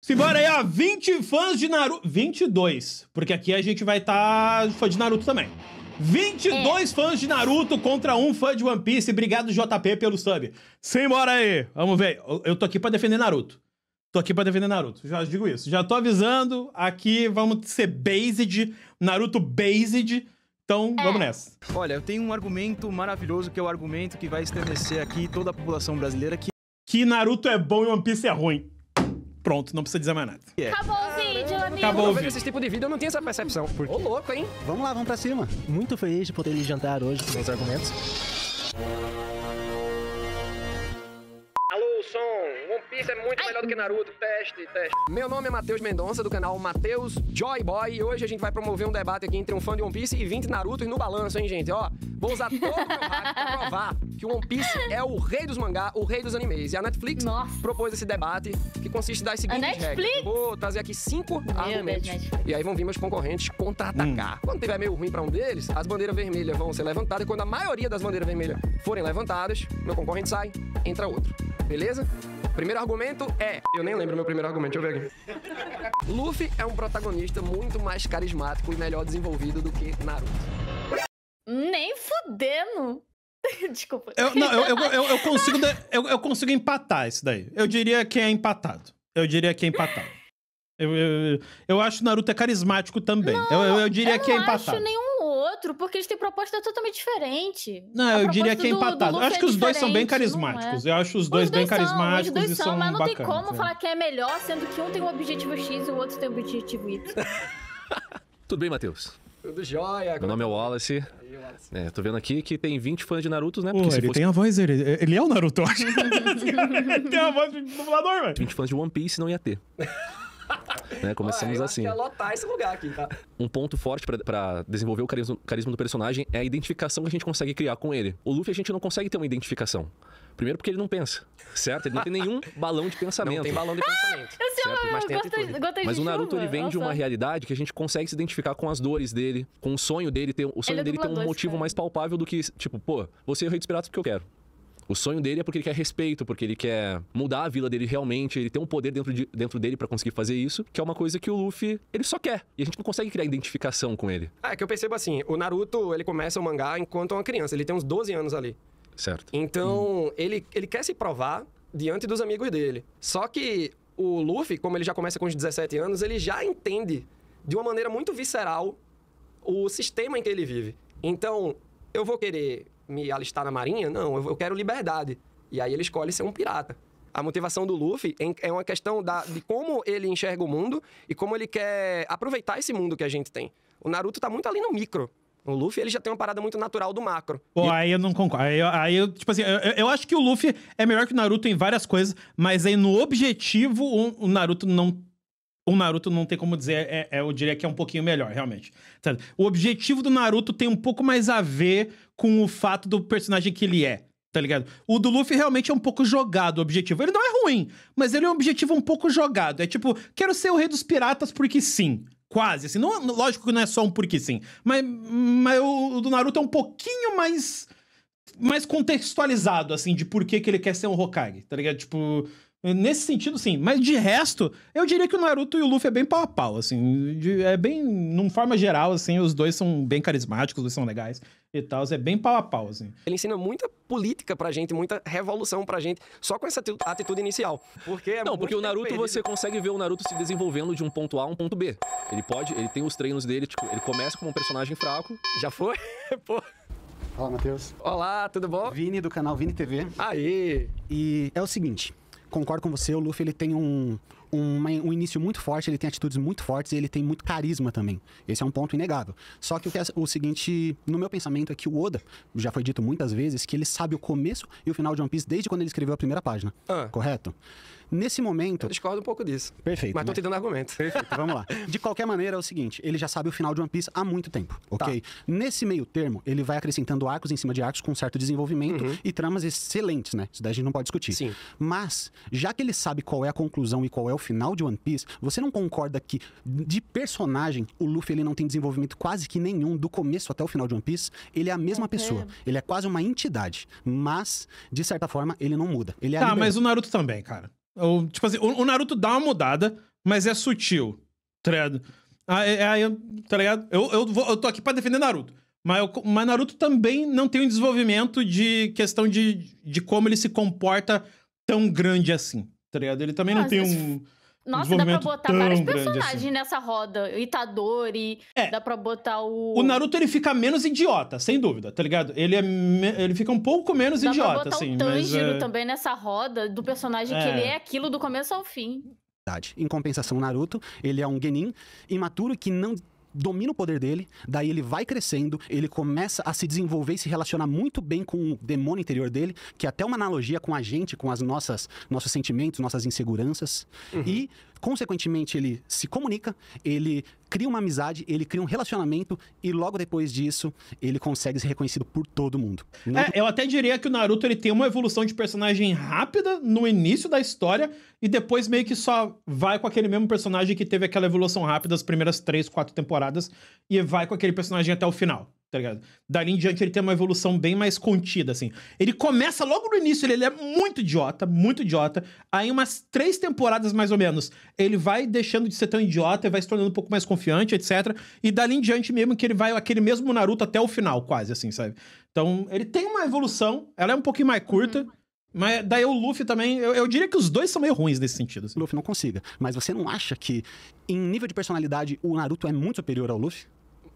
Simbora aí, ó. 20 fãs de Naruto. 22. Porque aqui a gente vai estar fã de Naruto também. 22 fãs de Naruto contra um fã de One Piece. Obrigado, JP, pelo sub. Simbora aí. Vamos ver. Eu tô aqui pra defender Naruto. Tô aqui pra defender Naruto. Já digo isso. Já tô avisando. Aqui vamos ser based. Naruto based. Então, vamos nessa. Olha, eu tenho um argumento maravilhoso, que é o argumento que vai estremecer aqui toda a população brasileira, que Naruto é bom e One Piece é ruim. Pronto, não precisa dizer mais nada. Acabou o vídeo, amigo. Acabou o vídeo. Esse tipo de vídeo eu não tinha essa percepção. Ô, louco, hein? Vamos lá, vamos pra cima. Muito feliz de poder lhe jantar hoje com meus argumentos. Alô, som. One Piece é muito melhor do que Naruto. Teste. Meu nome é Matheus Mendonça, do canal Matheus Joy Boy. E hoje a gente vai promover um debate aqui entre um fã de One Piece e 20 Narutos no balanço, hein, gente? Ó, vou usar todo o meu hack pra provar que o One Piece é o rei dos mangá, o rei dos animes. E a Netflix propôs esse debate, que consiste das seguintes regras. Vou trazer aqui 5 argumentos. E aí vão vir meus concorrentes contra-atacar. Quando tiver meio ruim pra um deles, as bandeiras vermelhas vão ser levantadas. E quando a maioria das bandeiras vermelhas forem levantadas, meu concorrente sai, entra outro. Beleza? Primeiro argumento é... Eu nem lembro meu primeiro argumento, deixa eu ver aqui. Luffy é um protagonista muito mais carismático e melhor desenvolvido do que Naruto. Nem fudendo. Desculpa. Eu consigo empatar isso daí. Eu diria que é empatado. Eu acho que Naruto é carismático também. Eu diria que é empatado. Eu não acho nenhum outro, porque eles têm proposta totalmente diferente. Não, eu diria que é empatado. Eu acho que os dois são bem carismáticos. Eu acho os dois bem carismáticos e são bacanas. Mas não tem como falar que é melhor, sendo que um tem um objetivo X e o outro tem um objetivo Y. Tudo bem, Matheus? Tudo jóia. Meu nome é Wallace. Tô vendo aqui que tem 20 fãs de Naruto, né? Porque ele tem a voz, ele é o Naruto, eu acho. Ele tem a voz de dublador, velho. 20 fãs de One Piece não ia ter. Né, começamos assim. Eu acho que ia lotar esse lugar aqui, tá? Um ponto forte pra desenvolver o carisma do personagem é a identificação que a gente consegue criar com ele. O Luffy a gente não consegue ter uma identificação. Primeiro porque ele não pensa, certo? Ele não tem nenhum balão de pensamento. Não tem balão de pensamento. Mas o Naruto, ele vem de uma realidade que a gente consegue se identificar com as dores dele, com o sonho dele. O sonho dele tem um motivo mais palpável do que, tipo, pô, você é o rei dos piratas porque eu quero. O sonho dele é porque ele quer respeito, porque ele quer mudar a vila dele realmente, ele tem um poder dentro dele pra conseguir fazer isso, que é uma coisa que o Luffy, ele só quer. E a gente não consegue criar identificação com ele. É que eu percebo assim, o Naruto, ele começa o mangá enquanto é uma criança, ele tem uns 12 anos ali. Certo. Então, ele quer se provar diante dos amigos dele. Só que o Luffy, como ele já começa com uns 17 anos, ele já entende de uma maneira muito visceral o sistema em que ele vive. Então, eu vou querer me alistar na marinha? Não, eu quero liberdade. E aí ele escolhe ser um pirata. A motivação do Luffy é uma questão de como ele enxerga o mundo e como ele quer aproveitar esse mundo que a gente tem. O Naruto tá muito ali no micro. O Luffy, ele já tem uma parada muito natural do macro. Pô, aí eu não concordo. Aí eu, tipo assim, eu acho que o Luffy é melhor que o Naruto em várias coisas, mas aí no objetivo, o Naruto não tem como dizer, eu diria que é um pouquinho melhor, realmente. Sabe? O objetivo do Naruto tem um pouco mais a ver com o fato do personagem que ele é, tá ligado? O do Luffy realmente é um pouco jogado, o objetivo. Ele não é ruim, mas ele é um objetivo um pouco jogado. É tipo, quero ser o rei dos piratas porque sim. Quase, assim. Não, lógico que não é só um porque sim. Mas o do Naruto é um pouquinho mais contextualizado, assim, de por que ele quer ser um Hokage, tá ligado? Tipo... Nesse sentido, sim. Mas de resto, eu diria que o Naruto e o Luffy é bem pau a pau, assim. É bem, numa forma geral, assim, os dois são bem carismáticos, os dois são legais e tal. É bem pau a pau, assim. Ele ensina muita política pra gente, muita revolução pra gente, só com essa atitude inicial. Porque porque o Naruto, você consegue ver o Naruto se desenvolvendo de um ponto A a um ponto B. Ele tem os treinos dele, tipo, ele começa como um personagem fraco. Já foi? Pô. Olá, Matheus. Olá, tudo bom? Vini, do canal Vini TV. Aí. E é o seguinte... Concordo com você, o Luffy ele tem um início muito forte, ele tem atitudes muito fortes e ele tem muito carisma também. Esse é um ponto inegável. Só que o seguinte, no meu pensamento é que o Oda, já foi dito muitas vezes, que ele sabe o começo e o final de One Piece desde quando ele escreveu a primeira página. Correto? Nesse momento... Eu discordo um pouco disso. Perfeito. Mas tô te dando argumento. Perfeito, vamos lá. De qualquer maneira, é o seguinte, ele já sabe o final de One Piece há muito tempo, ok? Tá. Nesse meio termo, ele vai acrescentando arcos em cima de arcos com certo desenvolvimento e tramas excelentes, né? Isso daí a gente não pode discutir. Sim. Mas, já que ele sabe qual é a conclusão e qual é o final de One Piece, você não concorda que, de personagem, o Luffy ele não tem desenvolvimento quase que nenhum do começo até o final de One Piece? Ele é a mesma pessoa. Ele é quase uma entidade. Mas, de certa forma, ele não muda. Ele é mas o Naruto também, cara. Tipo assim, o Naruto dá uma mudada, mas é sutil, tá ligado? Tá ligado? Eu tô aqui pra defender Naruto. Mas Naruto também não tem um desenvolvimento de questão de como ele se comporta tão grande assim, tá ligado? Ele também não tem um... Nossa, dá pra botar vários personagens assim nessa roda. O Itadori, dá pra botar o... O Naruto, ele fica menos idiota, sem dúvida, tá ligado? Ele fica um pouco menos idiota, assim. Dá pra botar o Tanjiro também nessa roda, do personagem que ele é aquilo do começo ao fim. Em compensação, Naruto, ele é um genin imaturo que não domina o poder dele, daí ele vai crescendo, ele começa a se desenvolver e se relacionar muito bem com o demônio interior dele, que é até uma analogia com a gente, com as nossos sentimentos, nossas inseguranças. E, consequentemente, ele se comunica, ele cria uma amizade, ele cria um relacionamento e logo depois disso, ele consegue ser reconhecido por todo mundo. Eu até diria que o Naruto ele tem uma evolução de personagem rápida no início da história e depois meio que só vai com aquele mesmo personagem que teve aquela evolução rápida as primeiras 3, 4 temporadas e vai com aquele personagem até o final, tá ligado? Dali em diante ele tem uma evolução bem mais contida, assim. Ele começa logo no início, ele é muito idiota, aí umas 3 temporadas mais ou menos, ele vai deixando de ser tão idiota e vai se tornando um pouco mais confiante, etc. E dali em diante mesmo que ele vai aquele mesmo Naruto até o final, quase, assim, sabe? Então, ele tem uma evolução, ela é um pouquinho mais curta, mas daí o Luffy também, eu diria que os dois são meio ruins nesse sentido. Assim. O Luffy não consiga, mas você não acha que, em nível de personalidade, o Naruto é muito superior ao Luffy?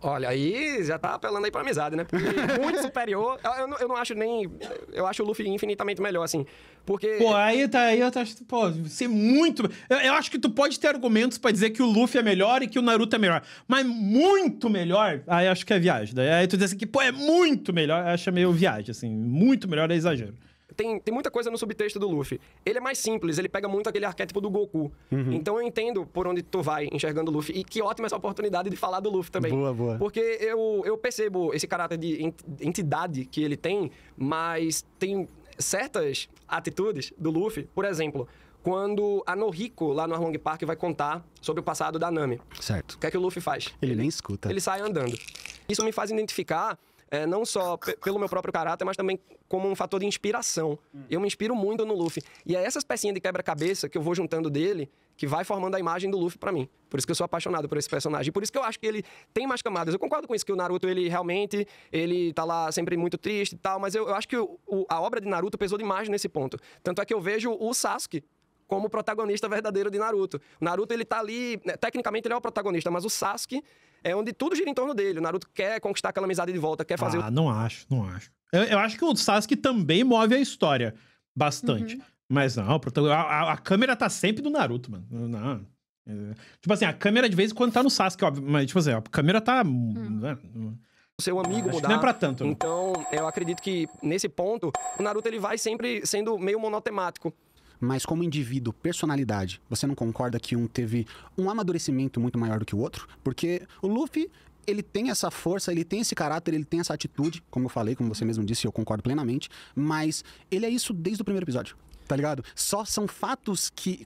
Olha, aí já tá apelando aí pra amizade, né? Porque muito superior. Eu não acho nem... Eu acho o Luffy infinitamente melhor, assim. Porque... Pô, aí eu acho... Pô, ser muito... Eu acho que tu pode ter argumentos pra dizer que o Luffy é melhor e que o Naruto é melhor. Mas muito melhor, aí acho que é viagem. Aí tu diz assim que, pô, é muito melhor, acho meio viagem, assim. Muito melhor é exagero. Tem muita coisa no subtexto do Luffy. Ele é mais simples, ele pega muito aquele arquétipo do Goku. Então eu entendo por onde tu vai enxergando o Luffy. E que ótima essa oportunidade de falar do Luffy também. Boa. Porque eu percebo esse caráter de entidade que ele tem, mas tem certas atitudes do Luffy. Por exemplo, quando a Noriko, lá no Arlong Park, vai contar sobre o passado da Nami. Certo. O que é que o Luffy faz? Ele nem escuta. Ele sai andando. Isso me faz identificar... não só pelo meu próprio caráter, mas também como um fator de inspiração. Eu me inspiro muito no Luffy. E é essas pecinhas de quebra-cabeça que eu vou juntando dele que vai formando a imagem do Luffy pra mim. Por isso que eu sou apaixonado por esse personagem. Por isso que eu acho que ele tem mais camadas. Eu concordo com isso, que o Naruto, ele realmente... Ele tá lá sempre muito triste e tal, mas eu acho que a obra de Naruto pesou demais nesse ponto. Tanto é que eu vejo o Sasuke como o protagonista verdadeiro de Naruto. O Naruto, ele tá ali... Tecnicamente, ele é o protagonista, mas o Sasuke é onde tudo gira em torno dele. O Naruto quer conquistar aquela amizade de volta, quer fazer... Não acho. Eu acho que o Sasuke também move a história bastante. Mas não, a câmera tá sempre do Naruto, mano. Não. Tipo assim, a câmera de vez em quando tá no Sasuke, óbvio. Mas, tipo assim, a câmera tá... seu amigo mudar. Não é pra tanto. Né? Então, eu acredito que, nesse ponto, o Naruto, ele vai sempre sendo meio monotemático. Mas como indivíduo, personalidade, você não concorda que um teve um amadurecimento muito maior do que o outro? Porque o Luffy, ele tem essa força, ele tem esse caráter, ele tem essa atitude, como eu falei, como você mesmo disse, eu concordo plenamente, mas ele é isso desde o primeiro episódio, tá ligado? Só são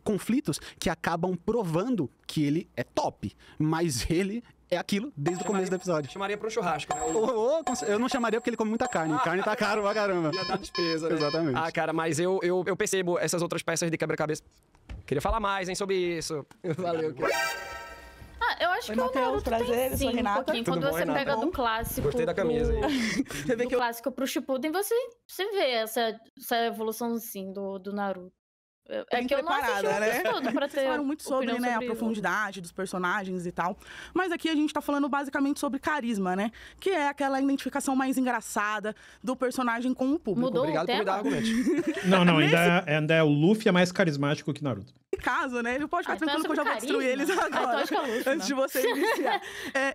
conflitos que acabam provando que ele é top, mas ele... É aquilo desde o começo do episódio. Chamaria pra um churrasco, né? Eu não chamaria porque ele come muita carne. Carne tá caro pra caramba. Ia dar despesa, né? Exatamente. Ah, cara, mas eu percebo essas outras peças de quebra-cabeça. Queria falar mais, hein, sobre isso. Valeu. Eu acho que o Naruto tem sim, um pouquinho. Quando você pega do clássico... Gostei da camisa aí. Do clássico pro Shippuden, você vê essa evolução, sim, do Naruto. É que eu não assisti né? Tudo pra ter Vocês falaram muito sobre, né, a profundidade dos personagens e tal. Mas aqui a gente tá falando basicamente sobre carisma, né? Que é aquela identificação mais engraçada do personagem com o público. Mudou. Obrigado por me dar argumentos. Não, ainda é o Luffy é mais carismático que Naruto. Caso, né? Ele pode ficar tranquilo que eu já vou destruir eles agora. Antes de você iniciar.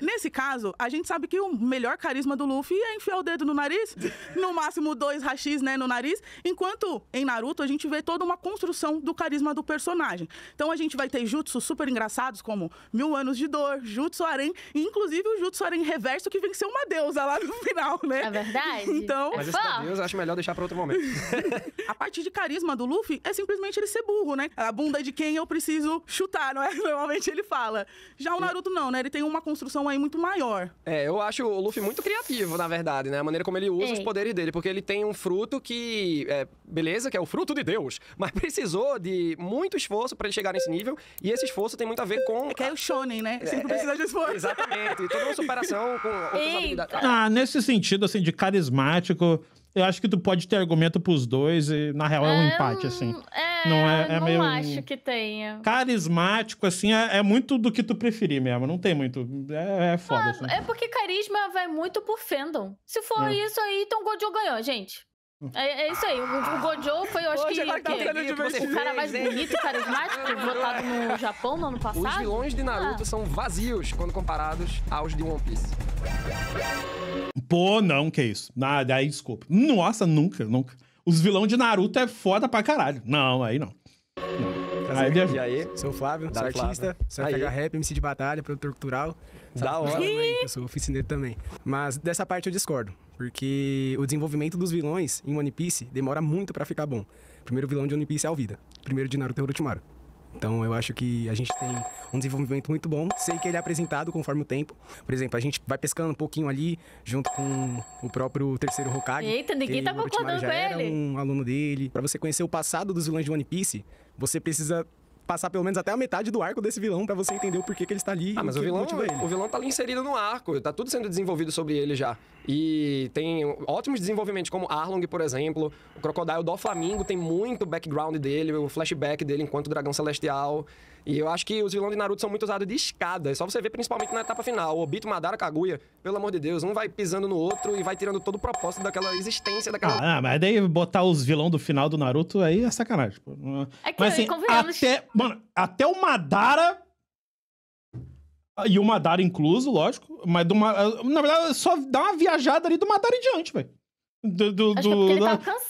Nesse caso, a gente sabe que o melhor carisma do Luffy é enfiar o dedo no nariz, no máximo 2 hashis, né, no nariz, enquanto em Naruto a gente vê toda uma construção do carisma do personagem. Então a gente vai ter jutsus super engraçados como 1000 anos de dor, Jutsu Aren, e inclusive o Jutsu Aren reverso que venceu uma deusa lá no final, né? É verdade. Então, mas esse da deusa eu acho melhor deixar pra outro momento. A parte de carisma do Luffy é simplesmente ele ser burro, né? A bunda de de quem eu preciso chutar, não é? Normalmente ele fala. Já o Naruto não, né? Ele tem uma construção aí muito maior. Eu acho o Luffy muito criativo, na verdade, né? A maneira como ele usa os poderes dele, porque ele tem um fruto que, beleza, que é o fruto de Deus, mas precisou de muito esforço pra ele chegar nesse nível, e esse esforço tem muito a ver com... Que é o shonen, né? Sempre precisa de esforço. Exatamente, e toda uma superação com outras habilidades. Nesse sentido, assim, de carismático, eu acho que tu pode ter argumento pros dois e, na real, é um empate, assim. Não acho que tenha. Carismático, assim, é muito do que tu preferir mesmo. Não tem muito... É foda, assim. É porque carisma vai muito por fandom. Se for isso aí, então o Gojo ganhou, gente. É isso aí. O Gojo foi, eu acho que o cara mais bonito e carismático votado no Japão no ano passado. Os vilões de Naruto são vazios quando comparados aos de One Piece. Pô, não, que isso. Nada, aí desculpa. Nossa, nunca. Os vilões de Naruto é foda pra caralho. Não, aí não. E aí? Sou o Flávio, sou artista, sou FH Rap, MC de batalha, produtor cultural. Da hora. Eu sou oficineiro também. Mas dessa parte eu discordo, porque o desenvolvimento dos vilões em One Piece demora muito pra ficar bom. O primeiro vilão de One Piece é Alvida. O primeiro de Naruto é Orochimaru. Então eu acho que a gente tem um desenvolvimento muito bom. Sei que ele é apresentado conforme o tempo. Por exemplo, a gente vai pescando um pouquinho ali, junto com o próprio terceiro Hokage. Eita, ninguém tá concordando com ele. Era um aluno dele. Pra você conhecer o passado dos vilões de One Piece, você precisa passar pelo menos até a metade do arco desse vilão pra você entender o porquê que ele está ali. Mas o vilão tá ali inserido no arco, tá tudo sendo desenvolvido sobre ele já. E tem ótimos desenvolvimentos, como Arlong, por exemplo. O Crocodile do Flamingo tem muito background dele, o flashback dele enquanto Dragão Celestial. E eu acho que os vilões de Naruto são muito usados de escada. É só você ver principalmente na etapa final. O Obito, Madara, Kaguya, pelo amor de Deus, um vai pisando no outro e vai tirando todo o propósito daquela existência daquela... mas daí botar os vilões do final do Naruto aí é sacanagem. Mas assim, até o Madara... E o Madara incluso, lógico. Mas na verdade, só dá uma viajada ali do Madara em diante, velho.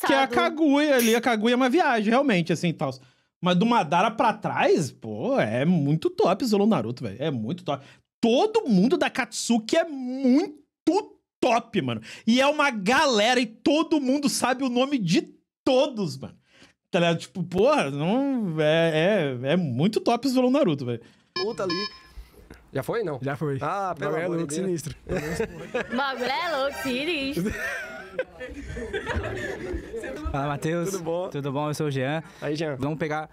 Que é a Kaguya ali. A Kaguya é uma viagem, realmente, assim, tal. Mas do Madara pra trás, pô, é muito top o vilão Naruto, velho. É muito top. Todo mundo da Katsuki é muito top, mano. E é uma galera e todo mundo sabe o nome de todos, mano. Tá ligado? Tipo, porra, não, é muito top o vilão Naruto, velho. Luta ali. Já foi, não? Já foi. Ah, pelo amor de Deus. Sinistro. Bagulho é louco, sinistro. Fala, Matheus. Tudo bom? Tudo bom? Eu sou o Jean. Aí, Jean. Vamos pegar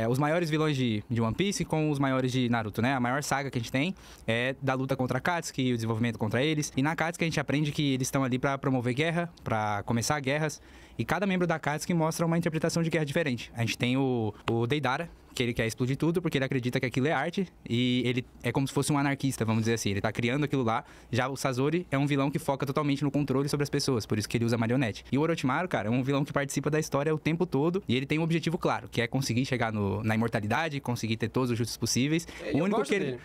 os maiores vilões de One Piece com os maiores de Naruto, né? A maior saga que a gente tem é da luta contra a Akatsuki e o desenvolvimento contra eles. E na Akatsuki a gente aprende que eles estão ali pra promover guerra, pra começar guerras. E cada membro da Akatsuki mostra uma interpretação de guerra diferente. A gente tem o Deidara, que ele quer explodir tudo porque ele acredita que aquilo é arte e ele é como se fosse um anarquista, vamos dizer assim. Ele tá criando aquilo lá. Já o Sasori é um vilão que foca totalmente no controle sobre as pessoas, por isso que ele usa marionete. E o Orochimaru, cara, é um vilão que participa da história o tempo todo e ele tem um objetivo claro, que é conseguir chegar na imortalidade, conseguir ter todos os jutsus possíveis. Eu gosto dele.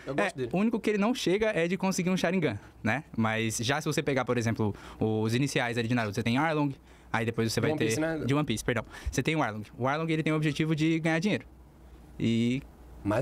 O único que ele não chega é de conseguir um Sharingan, né? Mas já se você pegar, por exemplo, os iniciais ali de Naruto, você tem Arlong, aí depois você vai ter... Né? De One Piece, perdão. Você tem o Arlong. O Arlong, ele tem o objetivo de ganhar dinheiro. E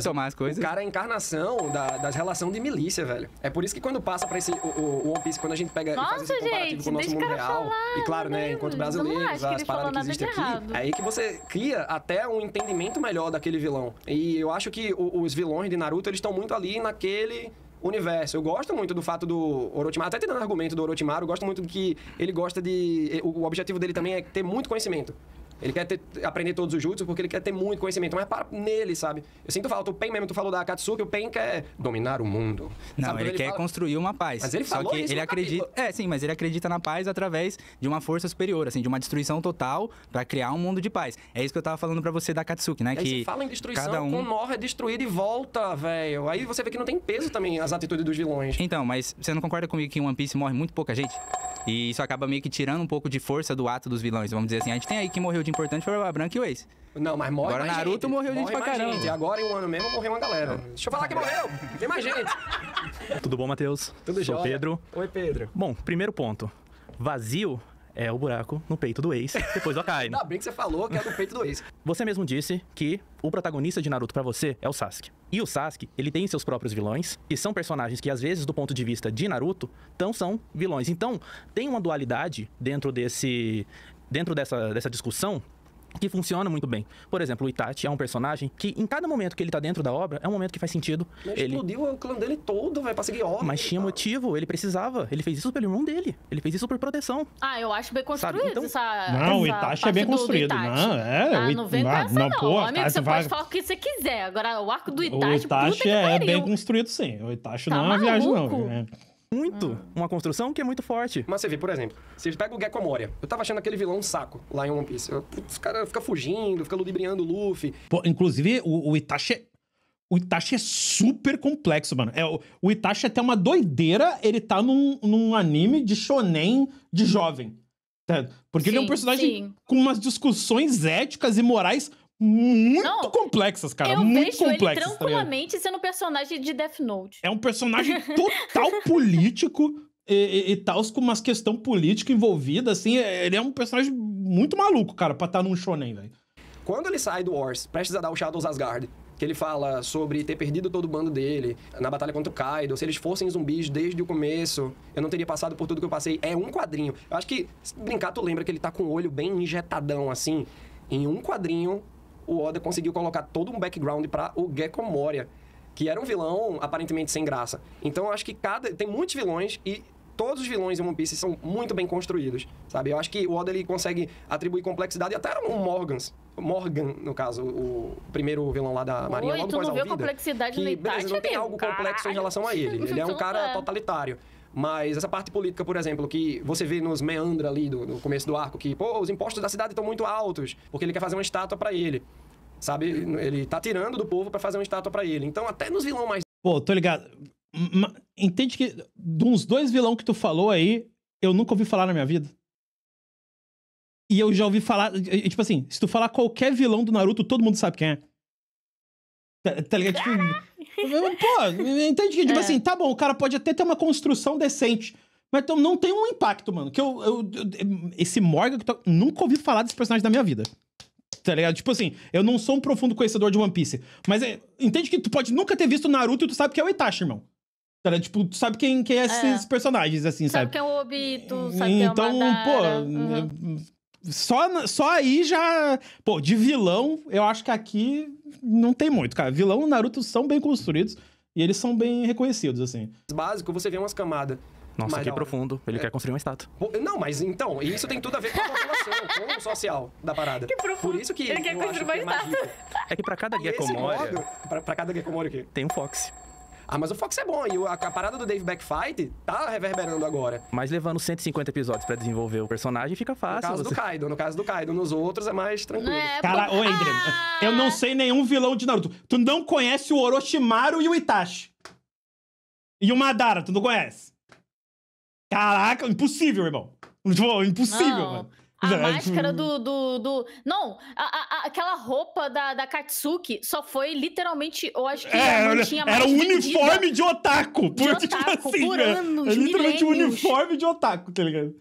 tomar as coisas. O cara é a encarnação das relações de milícia, velho. É por isso que quando passa pra esse o One Piece, quando a gente pega e faz esse comparativo com o nosso mundo real, e claro, né, enquanto brasileiros, as paradas que existem aqui, é aí que você cria até um entendimento melhor daquele vilão. E eu acho que os vilões de Naruto, eles estão muito ali naquele universo. Eu gosto muito do fato do Orochimaru, até te dando argumento do Orochimaru, eu gosto muito do que ele gosta de... O objetivo dele também é ter muito conhecimento. Ele quer aprender todos os jutsus porque ele quer ter muito conhecimento, mas para nele, sabe? Eu sinto falta. O Pain mesmo, tu falou da Akatsuki, o Pain quer dominar o mundo. Não, sabe? ele quer construir uma paz. Mas ele falou Só que isso ele no acredita... capítulo. Sim, mas ele acredita na paz através de uma força superior, assim, de uma destruição total pra criar um mundo de paz. É isso que eu tava falando pra você da Akatsuki, né? Aí que você fala em destruição, cada um... Konoha é destruído e volta, velho. Aí você vê que não tem peso também as atitudes dos vilões. Então, mas você não concorda comigo que em One Piece morre muito pouca gente? E isso acaba meio que tirando um pouco de força do ato dos vilões, vamos dizer assim. A gente tem aí que morreu de importante foi o Branca e o Ace. Não, mas morre agora mais Naruto gente. morreu gente pra caramba. Gente. Agora em um ano mesmo morreu uma galera. Deixa eu falar que morreu. Tem mais gente. Tudo bom, Matheus? Tudo Sou o jóia. Pedro. Oi, Pedro. Bom, primeiro ponto. Vazio é o buraco no peito do Ace, depois do Akainu. Ainda bem que você falou que é do peito do Ace. Você mesmo disse que o protagonista de Naruto pra você é o Sasuke. E o Sasuke, ele tem seus próprios vilões, que são personagens que, às vezes, do ponto de vista de Naruto, são vilões. Então, tem uma dualidade dentro dessa discussão que funciona muito bem. Por exemplo, o Itachi é um personagem que, em cada momento que ele tá dentro da obra, é um momento que faz sentido. Ele explodiu o clã dele todo, vai pra seguir obra. Mas tinha motivo, ele precisava. Ele fez isso pelo irmão dele. Ele fez isso por proteção. Eu acho bem construído então, Não, o Itachi é bem construído. Não vem com essa não. Amigo, você pode falar o que você quiser. Agora, o arco do Itachi... O Itachi é bem construído, sim. O Itachi não é uma viagem, não. Muito. Uma construção que é muito forte. Mas você vê, por exemplo, você pega o Gekko Moria. Eu tava achando aquele vilão um saco lá em One Piece. Os caras ficam fugindo, ficam ludibriando o Luffy. Pô, inclusive, o Itachi... O Itachi é super complexo, mano. O Itachi é até uma doideira ele tá num anime de shonen de jovem. Porque ele é um personagem com umas discussões éticas e morais muito complexas, cara. Muito complexas. Eu vejo ele tranquilamente sendo um personagem de Death Note. É um personagem total político e tal, com umas questão política envolvida, assim. Ele é um personagem muito maluco, cara, pra estar num shonen, velho. Quando ele sai do Wars, prestes a dar o Shadows Asgard, que ele fala sobre ter perdido todo o bando dele na batalha contra o Kaido, se eles fossem zumbis desde o começo, eu não teria passado por tudo que eu passei. É um quadrinho. Eu acho que, se brincar, tu lembra que ele tá com o olho bem injetadão, assim. Em um quadrinho, o Oda conseguiu colocar todo um background pra o Gekko Moria, que era um vilão aparentemente sem graça. Então, eu acho que tem muitos vilões e todos os vilões em One Piece são muito bem construídos, sabe? Eu acho que o Oda, ele consegue atribuir complexidade, até o Morgan, no caso, o primeiro vilão lá da Marinha, logo depois da Alvida. Complexidade no Itachi, beleza, não tem algo complexo em relação a ele. Ele é um cara totalitário. Mas essa parte política, por exemplo, que você vê nos meandros ali no começo do arco, que, os impostos da cidade estão muito altos, porque ele quer fazer uma estátua pra ele, sabe? Ele tá tirando do povo pra fazer uma estátua pra ele. Então, até nos vilões mais... Pô, tô ligado. Entende que de uns 2 vilões que tu falou aí, eu nunca ouvi falar na minha vida. E eu já ouvi falar... Tipo assim, se tu falar qualquer vilão do Naruto, todo mundo sabe quem é. Tá ligado? Tipo, pô, entende que, tipo assim, tá bom, o cara pode até ter uma construção decente, mas então não tem um impacto, mano. Que esse Morgan, nunca ouvi falar desse personagem da minha vida. Tá ligado? Tipo assim, eu não sou um profundo conhecedor de One Piece, mas entende que tu pode nunca ter visto Naruto e tu sabe que é o Itachi, irmão. Tá ligado? Tipo, tu sabe quem é esses personagens, assim, sabe? Sabe quem é o Obito, sabe quem é o Madara. Só aí já... Pô, de vilão, eu acho que aqui não tem muito, cara. Vilão e Naruto são bem construídos e eles são bem reconhecidos, assim. Básico, você vê umas camadas. Nossa, que profundo. Ele quer construir uma estátua. Não, mas então, isso tem tudo a ver com a população, com o social da parada. Que profundo. Por isso que ele quer construir uma estátua. É que pra cada Gekko Moria... Pra cada Gekko Moria o quê? Tem um Fox. Mas o Fox é bom, e a parada do Dave Backfight tá reverberando agora. Mas levando 150 episódios pra desenvolver o personagem, fica fácil. No caso do Kaido. Nos outros é mais tranquilo. Cara, ô Adrian, eu não sei nenhum vilão de Naruto. Tu não conhece o Orochimaru e o Itachi. E o Madara, tu não conhece. Caraca, impossível, irmão. Impossível, mano. A máscara Não, aquela roupa da Katsuki só foi literalmente, eu acho que era um uniforme de otaku. Por anos, literalmente um uniforme de otaku, tá ligado?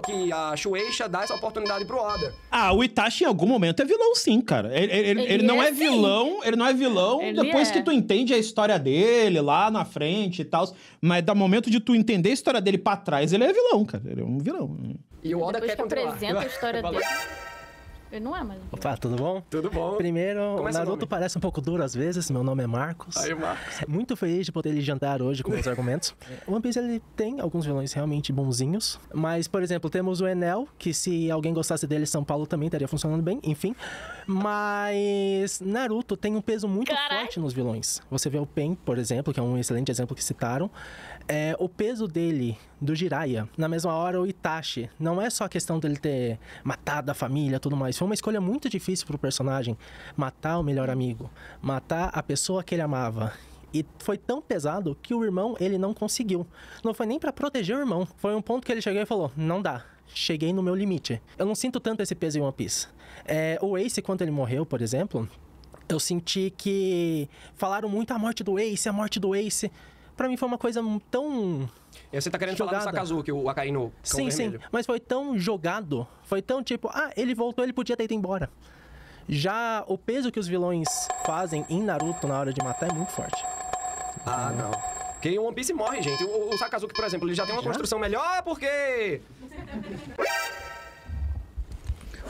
Que a Shueisha dá essa oportunidade pro Oda. O Itachi em algum momento é vilão, sim, cara. Ele não é vilão, ele não é vilão depois que tu entende a história dele lá na frente e tal. Mas do momento de tu entender a história dele pra trás, ele é vilão, cara. Ele é um vilão. E o Oda quer controlar. Apresenta a história dele. Ele não é mais. Opa, tudo bom? Tudo bom. Primeiro, o Naruto parece um pouco duro às vezes. Meu nome é Marcos. Aí, Marcos. Muito feliz de poder lhe jantar hoje com meus argumentos. O One Piece, ele tem alguns vilões realmente bonzinhos. Mas, por exemplo, temos o Enel, que se alguém gostasse dele, São Paulo também estaria funcionando bem. Enfim. Mas Naruto tem um peso muito forte nos vilões. Você vê o Pen, por exemplo, que é um excelente exemplo que citaram. O peso dele, do Jiraiya, na mesma hora o Itachi, não é só a questão dele ter matado a família e tudo mais. Foi uma escolha muito difícil pro personagem matar o melhor amigo, matar a pessoa que ele amava. E foi tão pesado que o irmão, ele não conseguiu. Não foi nem pra proteger o irmão. Foi um ponto que ele chegou e falou, não dá. Cheguei no meu limite. Eu não sinto tanto esse peso em One Piece. O Ace, quando ele morreu, por exemplo, eu senti que falaram muito a morte do Ace. Pra mim foi uma coisa tão... Você tá querendo falar do Sakazuki, o Akainu? Sim, mas foi tão jogado. Foi tão tipo, ele voltou, ele podia ter ido embora. Já o peso que os vilões fazem em Naruto na hora de matar é muito forte. Não. Porque o One Piece morre, gente. O Sakazuki, por exemplo, ele já tem uma construção melhor porque...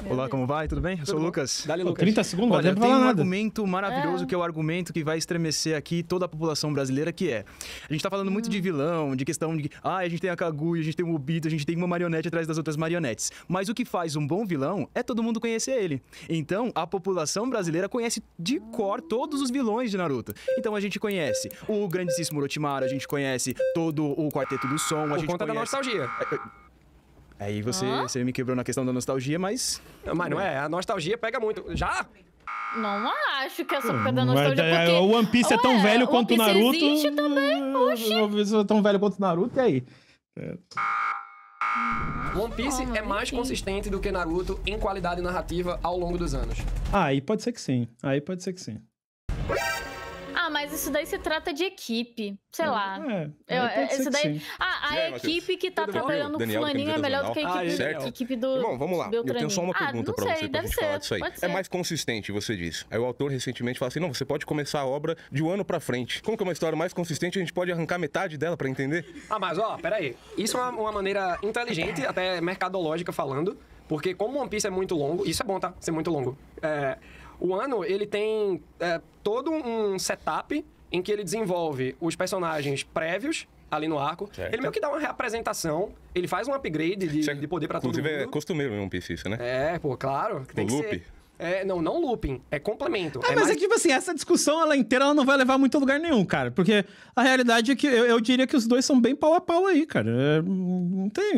Olá, como vai? Tudo bem? Eu sou o Lucas. Dá-lhe, Lucas. 30 segundos, olha, tem um argumento maravilhoso, que é o argumento que vai estremecer aqui toda a população brasileira, que é... A gente tá falando muito de vilão, de questão de... a gente tem a Kaguya, a gente tem o Obito, a gente tem uma marionete atrás das outras marionetes. Mas o que faz um bom vilão é todo mundo conhecer ele. Então, a população brasileira conhece de cor todos os vilões de Naruto. Então, a gente conhece o grandíssimo Orochimaru, a gente conhece todo o Quarteto do Som, a gente conta da nostalgia. Aí você me quebrou na questão da nostalgia, mas... Mas não é, a nostalgia pega muito. Já? Não acho que é só por causa da nostalgia, porque... O One Piece é tão velho quanto o Naruto. Existe também, oxi. O One Piece é tão velho quanto o Naruto, e aí? One Piece é mais consistente do que Naruto em qualidade narrativa ao longo dos anos. Aí pode ser que sim. Ah, mas isso daí se trata de equipe. Sei lá. Isso daí... a equipe que tá trabalhando com fulaninho é melhor do que a equipe do... Bom, vamos lá. Eu tenho só uma pergunta pra você, pra gente falar disso aí. É mais consistente, você disse. Aí o autor recentemente fala assim, não, você pode começar a obra de um ano pra frente. Como que é uma história mais consistente, a gente pode arrancar metade dela pra entender? Mas peraí. Isso é uma maneira inteligente, até mercadológica falando, porque como One Piece é muito longo, isso é bom, tá? Ser muito longo. O ano, ele tem todo um setup em que ele desenvolve os personagens prévios ali no arco. Certo. Ele meio que dá uma reapresentação, ele faz um upgrade de poder pra todo mundo. Inclusive é costumeiro em One Piece isso, né? Claro. Tem que loop. Não looping, é complemento. Mas é que, tipo assim, essa discussão, ela inteira, ela não vai levar muito a lugar nenhum, cara. Porque a realidade é que eu diria que os dois são bem pau a pau aí, cara. Não tem...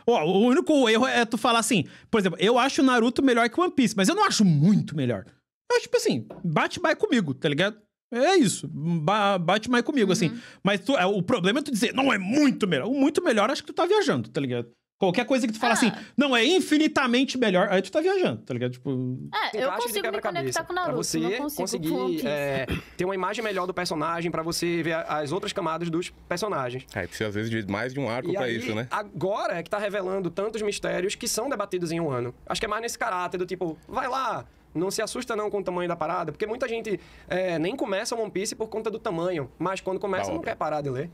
o único erro é tu falar assim, por exemplo, eu acho o Naruto melhor que o One Piece, mas eu não acho muito melhor. Eu acho, tipo assim, bate mais comigo, tá ligado? É isso, bate mais comigo, assim. Mas o problema é tu dizer, não, é muito melhor. O muito melhor, acho que tu tá viajando, tá ligado? Qualquer coisa que tu fala assim, não, é infinitamente melhor, aí tu tá viajando, tá ligado? Tipo... eu consigo me conectar com o Naruto, pra você conseguir ter uma imagem melhor do personagem, pra você ver as outras camadas dos personagens. Precisa às vezes de mais de um arco pra isso, né? Agora é que tá revelando tantos mistérios que são debatidos em um ano. Acho que é mais nesse caráter do tipo, vai lá... Não se assusta não com o tamanho da parada, porque muita gente nem começa One Piece por conta do tamanho, mas quando começa não quer parar de ler.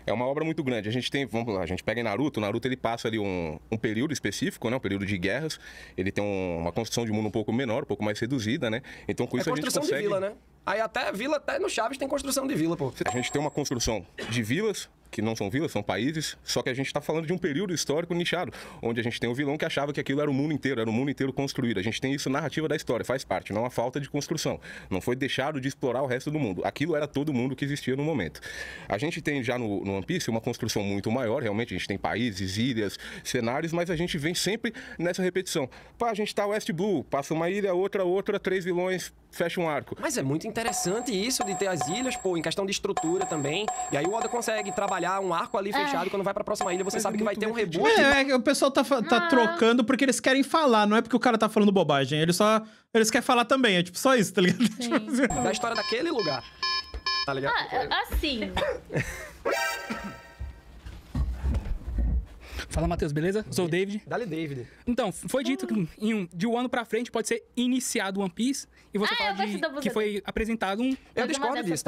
É uma obra muito grande. A gente tem, vamos lá, a gente pega em Naruto, ele passa ali um período específico, né? Um período de guerras. Ele tem uma construção de mundo um pouco menor, um pouco mais reduzida, né? Então com isso a gente consegue... construção de vila, né? Aí até no Chaves tem construção de vila, pô. A gente tem uma construção de vilas, que não são vilas, são países, só que a gente tá falando de um período histórico nichado, onde a gente tem o vilão que achava que aquilo era o mundo inteiro construído. A gente tem isso na narrativa da história, faz parte, não a falta de construção. Não foi deixado de explorar o resto do mundo. Aquilo era todo mundo que existia no momento. A gente tem já no One Piece uma construção muito maior, realmente, a gente tem países, ilhas, cenários, mas a gente vem sempre nessa repetição. A gente tá West Blue, passa uma ilha, outra, 3 vilões, fecha um arco. Mas é muito interessante isso de ter as ilhas, pô, em questão de estrutura também. E aí o Oda consegue trabalhar um arco ali fechado, quando vai pra próxima ilha, você sabe que vai ter um reboot. O pessoal tá trocando porque eles querem falar, não é porque o cara tá falando bobagem. Eles querem falar também, é tipo só isso, tá ligado? Tipo, da história daquele lugar. Tá ligado? Assim... Fala, Matheus, beleza? Sou o David. Dá-lhe, David. Então, foi dito que de um ano pra frente pode ser iniciado One Piece. E você fala que foi apresentado um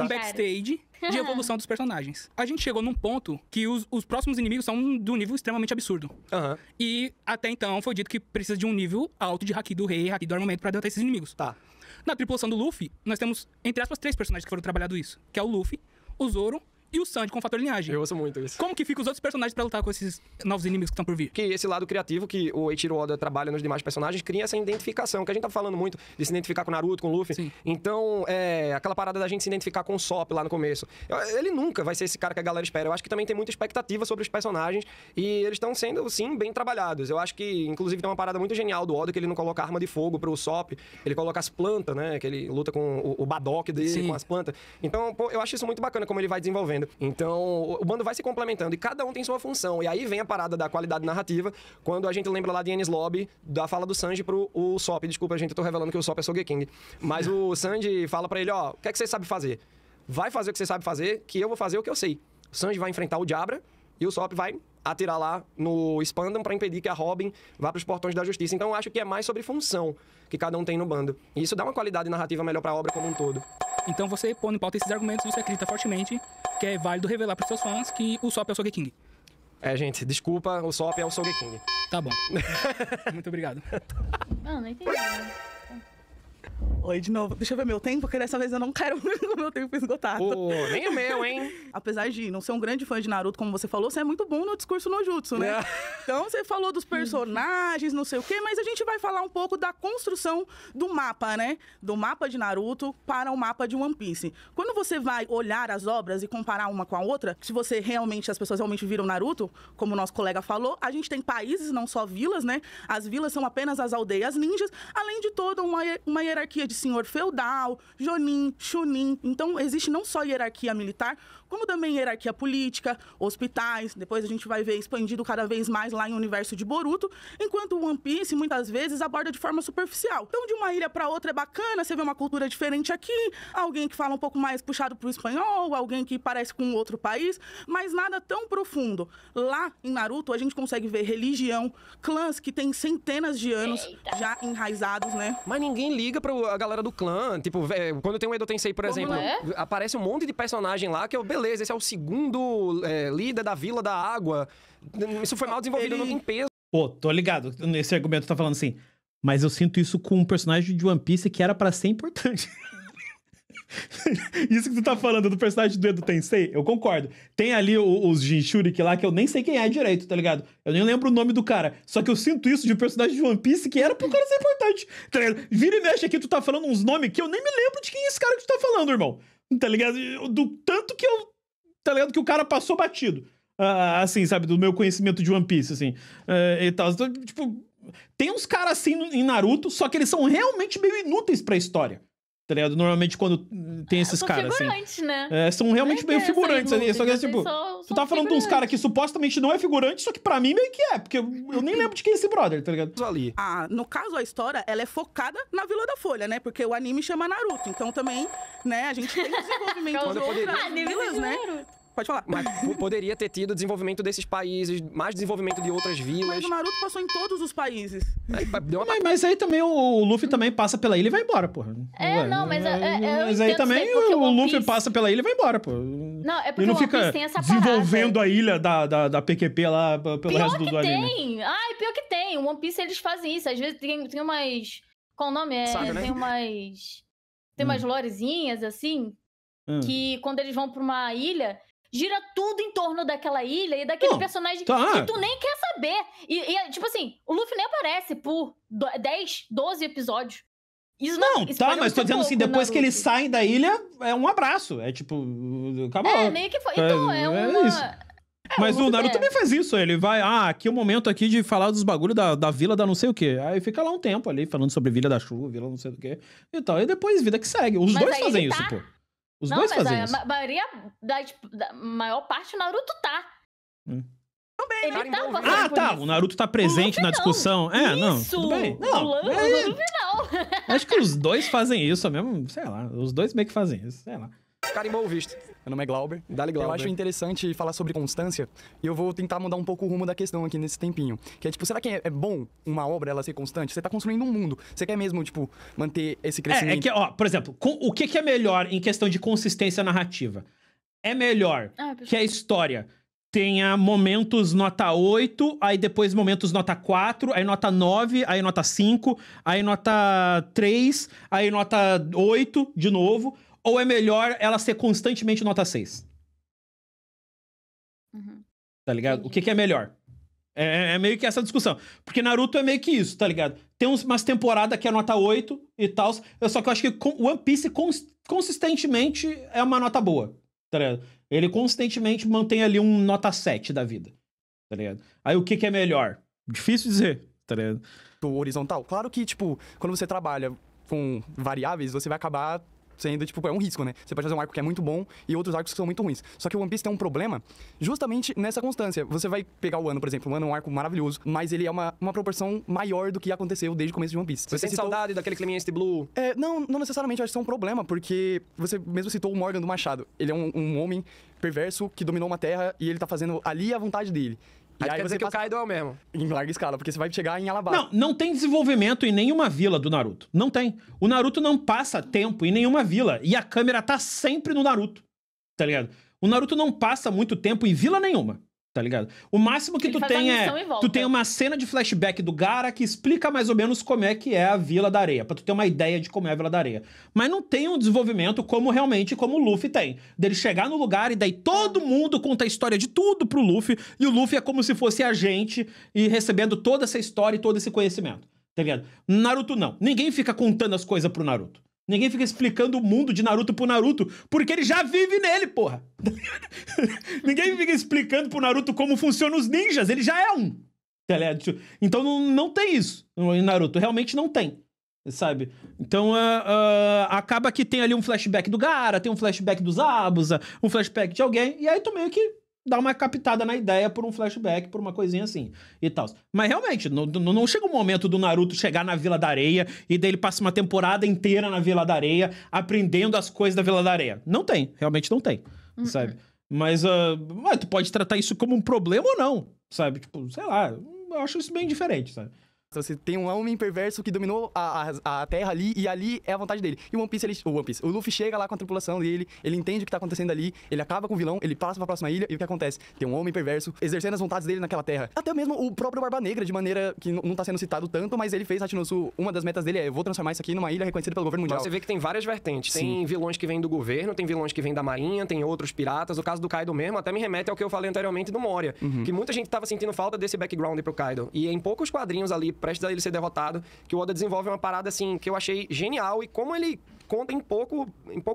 backstage de evolução dos personagens. A gente chegou num ponto que os próximos inimigos são do nível extremamente absurdo. E até então foi dito que precisa de um nível alto de haki do rei, haki do armamento pra derrotar esses inimigos. Tá. Na tripulação do Luffy, nós temos, entre aspas, 3 personagens que foram trabalhados isso. Que é o Luffy, o Zoro e o Sanji com o fator linhagem. Eu ouço muito isso. Como que ficam os outros personagens pra lutar com esses novos inimigos que estão por vir? Que esse lado criativo que o Eiichiro Oda trabalha nos demais personagens cria essa identificação, que a gente tá falando muito de se identificar com o Naruto, com o Luffy. Sim. Então, aquela parada da gente se identificar com o Sop lá no começo. Ele nunca vai ser esse cara que a galera espera. Eu acho que também tem muita expectativa sobre os personagens e eles estão sendo, sim, bem trabalhados. Eu acho que, inclusive, tem uma parada muito genial do Oda, que ele não coloca arma de fogo pro Sop, ele coloca as plantas, né? Que ele luta com o Badok dele, sim, com as plantas. Então, pô, eu acho isso muito bacana como ele vai desenvolvendo. Então, o bando vai se complementando e cada um tem sua função. E aí vem a parada da qualidade narrativa, quando a gente lembra lá de Enies Lobby, da fala do Sanji pro Sop. Desculpa, gente, eu tô revelando que o Sop é Sogeking. Mas o Sanji fala pra ele, ó, o que é que você sabe fazer? Vai fazer o que você sabe fazer, que eu vou fazer o que eu sei. O Sanji vai enfrentar o Jabra e o Sop vai atirar lá no Spandam pra impedir que a Robin vá pros portões da justiça. Então eu acho que é mais sobre função que cada um tem no bando. E isso dá uma qualidade narrativa melhor pra obra como um todo. Então você põe em pauta esses argumentos e você acredita fortemente que é válido revelar pros seus fãs que o Sop é o Sogeking. Gente, desculpa, o Sop é o Sogeking. Tá bom. Muito obrigado. Não entendi. Oi, de novo. Deixa eu ver meu tempo, porque dessa vez eu não quero o meu tempo esgotado. Nem o meu, hein? Apesar de não ser um grande fã de Naruto, como você falou, você é muito bom no discurso no jutsu, né? Então, você falou dos personagens, não sei o quê, mas a gente vai falar um pouco da construção do mapa, né? Do mapa de Naruto para o mapa de One Piece. Quando você vai olhar as obras e comparar uma com a outra, se as pessoas realmente viram Naruto, como o nosso colega falou, a gente tem países, não só vilas, né? As vilas são apenas as aldeias ninjas, além de toda uma hierarquia de senhor feudal, jonin, chunin. Então, existe não só hierarquia militar, como também hierarquia política, hospitais. Depois a gente vai ver expandido cada vez mais lá em universo de Boruto, enquanto o One Piece, muitas vezes, aborda de forma superficial. Então, de uma ilha para outra é bacana, você vê uma cultura diferente aqui, alguém que fala um pouco mais puxado pro espanhol, alguém que parece com outro país, mas nada tão profundo. Lá em Naruto, a gente consegue ver religião, clãs que têm centenas de anos já enraizados, né? Mas ninguém liga pra galera do clã. Tipo, quando tem um Edo Tensei, por exemplo, aparece um monte de personagem lá que beleza, esse é o segundo líder da Vila da Água. Isso foi mal desenvolvido, não tem peso. Pô, tô ligado. Nesse argumento tá falando assim, mas eu sinto isso com um personagem de One Piece que era pra ser importante. Isso que tu tá falando do personagem do Edo Tensei, eu concordo. Tem ali os Jinchuriki lá, que eu nem sei quem é direito, tá ligado? Eu nem lembro o nome do cara. Só que eu sinto isso de um personagem de One Piece que era pro cara ser importante, tá ligado? Vira e mexe aqui, tu tá falando uns nomes que eu nem me lembro de quem é esse cara que tu tá falando, irmão. Tá ligado? Do tanto que eu... Tá ligado? Que o cara passou batido. Assim, sabe? Do meu conhecimento de One Piece, assim. E tal. Então, tipo... Tem uns caras assim em Naruto, só que eles são realmente meio inúteis pra história. Tá ligado? Normalmente quando tem esses caras, assim. São figurantes, né? São realmente meio figurantes ali. Só que, tipo, tu tá falando de uns caras que supostamente não é figurante, só que pra mim meio que é. Porque eu nem lembro de quem é esse brother, tá ligado? Ali. No caso, a história, ela é focada na Vila da Folha, né? Porque o anime chama Naruto. Então também, né, a gente tem desenvolvimento de outras vilas, né? Pode falar. Mas poderia ter tido desenvolvimento desses países, mais desenvolvimento de outras vilas. Mas o Naruto passou em todos os países. Mas aí também o Luffy também passa pela ilha e vai embora, porra. Mas aí também o Luffy passa pela ilha e vai embora, pô. Não, é porque e não fica desenvolvendo a ilha da PQP lá pelo resto do anime. Pior que tem. O One Piece eles fazem isso. Às vezes tem umas... Qual o nome? Sabe, né? Tem umas lorezinhas, assim, que quando eles vão pra uma ilha... Gira tudo em torno daquela ilha e daquele personagem que tu nem quer saber. E, tipo assim, o Luffy nem aparece por 10, 12 episódios. Isso mas tô dizendo assim, depois que eles saem da ilha, é um abraço. É tipo, acabou. Meio que foi. Então, isso. Mas o Naruto também faz isso. Ele vai, aqui é o momento aqui de falar dos bagulhos da vila da não sei o quê. Aí fica lá um tempo ali, falando sobre Vila da Chuva, vila não sei o quê. E tal. E depois vida que segue. Os dois fazem isso, pô. Os dois fazem isso. A maioria, da maior parte, o Naruto tá. Também. Ele tá passando por isso. O Naruto tá presente na discussão. Isso. Tudo bem. O Luffy não. Acho que os dois fazem isso mesmo, sei lá. Os dois meio que fazem isso, sei lá. Carimbou o visto. Meu nome é Glauber. Dale, Glauber. Eu acho interessante falar sobre constância e eu vou tentar mudar um pouco o rumo da questão aqui nesse tempinho. Que é, tipo, será que é bom uma obra ela ser constante? Você tá construindo um mundo. Você quer mesmo, tipo, manter esse crescimento? Por exemplo, o que é melhor em questão de consistência narrativa? É melhor que a história tenha momentos nota 8, aí depois momentos nota 4, aí nota 9, aí nota 5, aí nota 3, aí nota 8 de novo... Ou é melhor ela ser constantemente nota 6? Tá ligado? Entendi. O que é melhor? É meio que essa discussão. Porque Naruto é meio que isso, tá ligado? Tem umas temporadas que é nota 8 e tal. Só que eu acho que One Piece consistentemente é uma nota boa, tá ligado? Ele consistentemente mantém ali um nota 7 da vida, tá ligado? Aí o que é melhor? Difícil dizer, tá ligado? Do horizontal. Claro que, tipo, quando você trabalha com variáveis, você vai acabar... sendo, tipo, é um risco, né? Você pode fazer um arco que é muito bom e outros arcos que são muito ruins. Só que o One Piece tem um problema justamente nessa constância. Você vai pegar o Wano, por exemplo. O Wano é um arco maravilhoso, mas ele é uma proporção maior do que aconteceu desde o começo de One Piece. Você tem saudade daquele climinha East Blue? Não necessariamente. Eu acho que isso é um problema, porque você mesmo citou o Morgan do Machado. Ele é um homem perverso que dominou uma terra e ele tá fazendo ali a vontade dele. Aí quer dizer que o Kaido é o mesmo. Em larga escala, porque você vai chegar em Alabasta. Não tem desenvolvimento em nenhuma vila do Naruto. Não tem. O Naruto não passa tempo em nenhuma vila. E a câmera tá sempre no Naruto. Tá ligado? O Naruto não passa muito tempo em vila nenhuma. Tá ligado? O máximo que tu tem tu tem uma cena de flashback do Gaara que explica mais ou menos como é que é a Vila da Areia, pra tu ter uma ideia de como é a Vila da Areia. Mas não tem um desenvolvimento como o Luffy tem. Dele chegar no lugar e daí todo mundo conta a história de tudo pro Luffy, e o Luffy é como se fosse a gente e recebendo toda essa história e todo esse conhecimento. Tá ligado? Naruto não. Ninguém fica contando as coisas pro Naruto. Ninguém fica explicando o mundo de Naruto pro Naruto, porque ele já vive nele, porra. Ninguém fica explicando pro Naruto como funcionam os ninjas, ele já é um. Então não tem isso em Naruto, realmente não tem, sabe? Então acaba que tem ali um flashback do Gaara, tem um flashback dos Zabuza, um flashback de alguém, e aí tu meio que dá uma captada na ideia por um flashback, por uma coisinha assim e tal. Mas realmente, não chega um momento do Naruto chegar na Vila da Areia e daí ele passa uma temporada inteira na Vila da Areia aprendendo as coisas da Vila da Areia. Não tem, realmente não tem, sabe? Mas tu pode tratar isso como um problema ou não, sabe? Tipo, sei lá, eu acho isso bem diferente, sabe? Você tem um homem perverso que dominou a Terra ali, e ali é a vontade dele. E o Luffy chega lá com a tripulação dele, ele entende o que tá acontecendo ali, ele acaba com o vilão, ele passa pra próxima ilha, e o que acontece? Tem um homem perverso exercendo as vontades dele naquela terra. Até mesmo o próprio Barba Negra, de maneira que não tá sendo citado tanto, mas ele fez Hachinosu, uma das metas dele é: eu vou transformar isso aqui numa ilha reconhecida pelo governo mundial. Você vê que tem várias vertentes. Sim. Tem vilões que vêm do governo, tem vilões que vêm da marinha, tem outros piratas. O caso do Kaido mesmo até me remete ao que eu falei anteriormente do Moria. Que muita gente tava sentindo falta desse background pro Kaido. E em poucos quadrinhos ali, prestes a ele ser derrotado, que o Oda desenvolve uma parada assim que eu achei genial, e como ele conta em pouco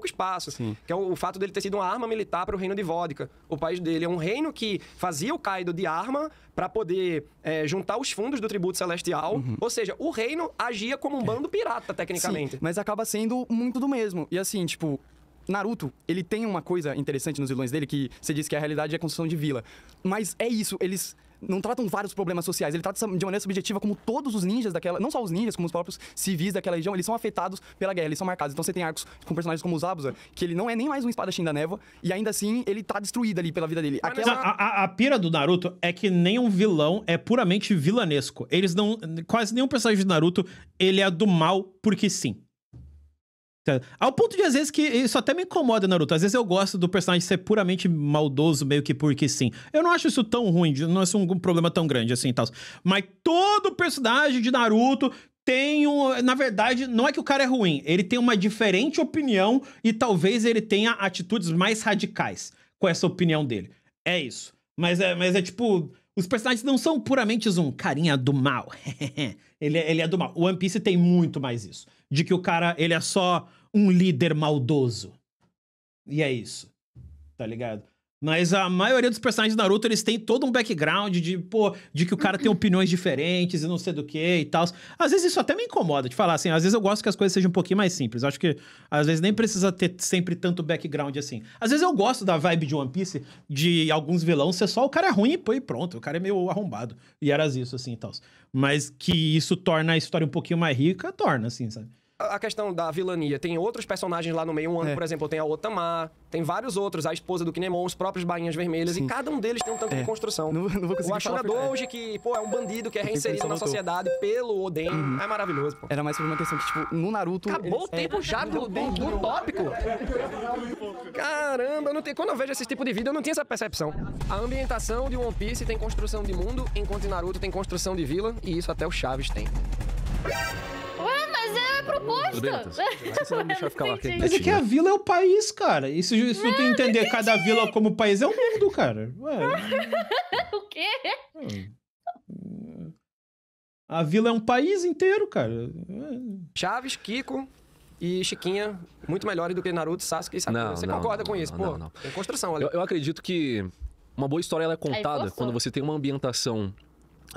espaço. Sim. Que é o fato dele ter sido uma arma militar para o reino de Vodka. O país dele é um reino que fazia o Kaido de arma para poder juntar os fundos do tributo celestial. Ou seja, o reino agia como um bando pirata, tecnicamente. Sim, mas acaba sendo muito do mesmo. E assim, tipo, Naruto, ele tem uma coisa interessante nos vilões dele, que você disse que a realidade é a construção de vila. Mas é isso, eles não tratam vários problemas sociais, ele trata de maneira subjetiva como todos os ninjas daquela... Não só os ninjas, como os próprios civis daquela região, eles são afetados pela guerra, eles são marcados. Então você tem arcos com personagens como o Zabuza, que ele não é nem mais um espadachim da névoa, e ainda assim ele tá destruído ali pela vida dele. A pira do Naruto é que nenhum vilão é puramente vilanesco. Eles não... Quase nenhum personagem de Naruto, ele é do mal porque sim. Ao ponto de, às vezes, que isso até me incomoda, Naruto. Às vezes eu gosto do personagem ser puramente maldoso, meio que porque sim. Eu não acho isso tão ruim, não é um problema tão grande assim e tal. Mas todo personagem de Naruto tem um... Na verdade, não é que o cara é ruim. Ele tem uma diferente opinião e talvez ele tenha atitudes mais radicais com essa opinião dele. É isso. Mas é tipo... Os personagens não são puramente um carinha do mal. ele é do mal. O One Piece tem muito mais isso. De que o cara, ele é só um líder maldoso. E é isso. Tá ligado? Mas a maioria dos personagens de Naruto, eles têm todo um background de que o cara tem opiniões diferentes e não sei do que e tal. Às vezes isso até me incomoda de falar assim. Às vezes eu gosto que as coisas sejam um pouquinho mais simples. Acho que às vezes nem precisa ter sempre tanto background assim. Às vezes eu gosto da vibe de One Piece, de alguns vilões ser só o cara é ruim e pronto. O cara é meio arrombado. E era isso assim e tal. Mas que isso torna a história um pouquinho mais rica, torna assim, sabe? A questão da vilania, tem outros personagens lá no meio. Por exemplo, tem a Otama, tem vários outros, a esposa do Kinemon, os próprios Bainhas Vermelhas, e cada um deles tem um tanto de construção. Não vou conseguir o Ashura Doji, que, é um bandido que é reinserido na sociedade pelo Oden, é maravilhoso, pô. Era mais por uma questão que, tipo, no Naruto... Acabou o tempo já do tópico. Caramba, quando eu vejo esse tipo de vídeo, eu não tinha essa percepção. A ambientação de One Piece tem construção de mundo, enquanto em Naruto tem construção de vila, e isso até o Chaves tem. Ué, mas é a proposta. Mas é que a vila é o país, cara. E se tu entender cada vila como país, é o mundo, cara. Ué. O quê? A vila é um país inteiro, cara. Chaves, Kiko e Chiquinha, muito melhores do que Naruto, Sasuke e Sakura. Você concorda com isso? Não. Tem construção ali. Eu acredito que uma boa história ela é contada quando você tem uma ambientação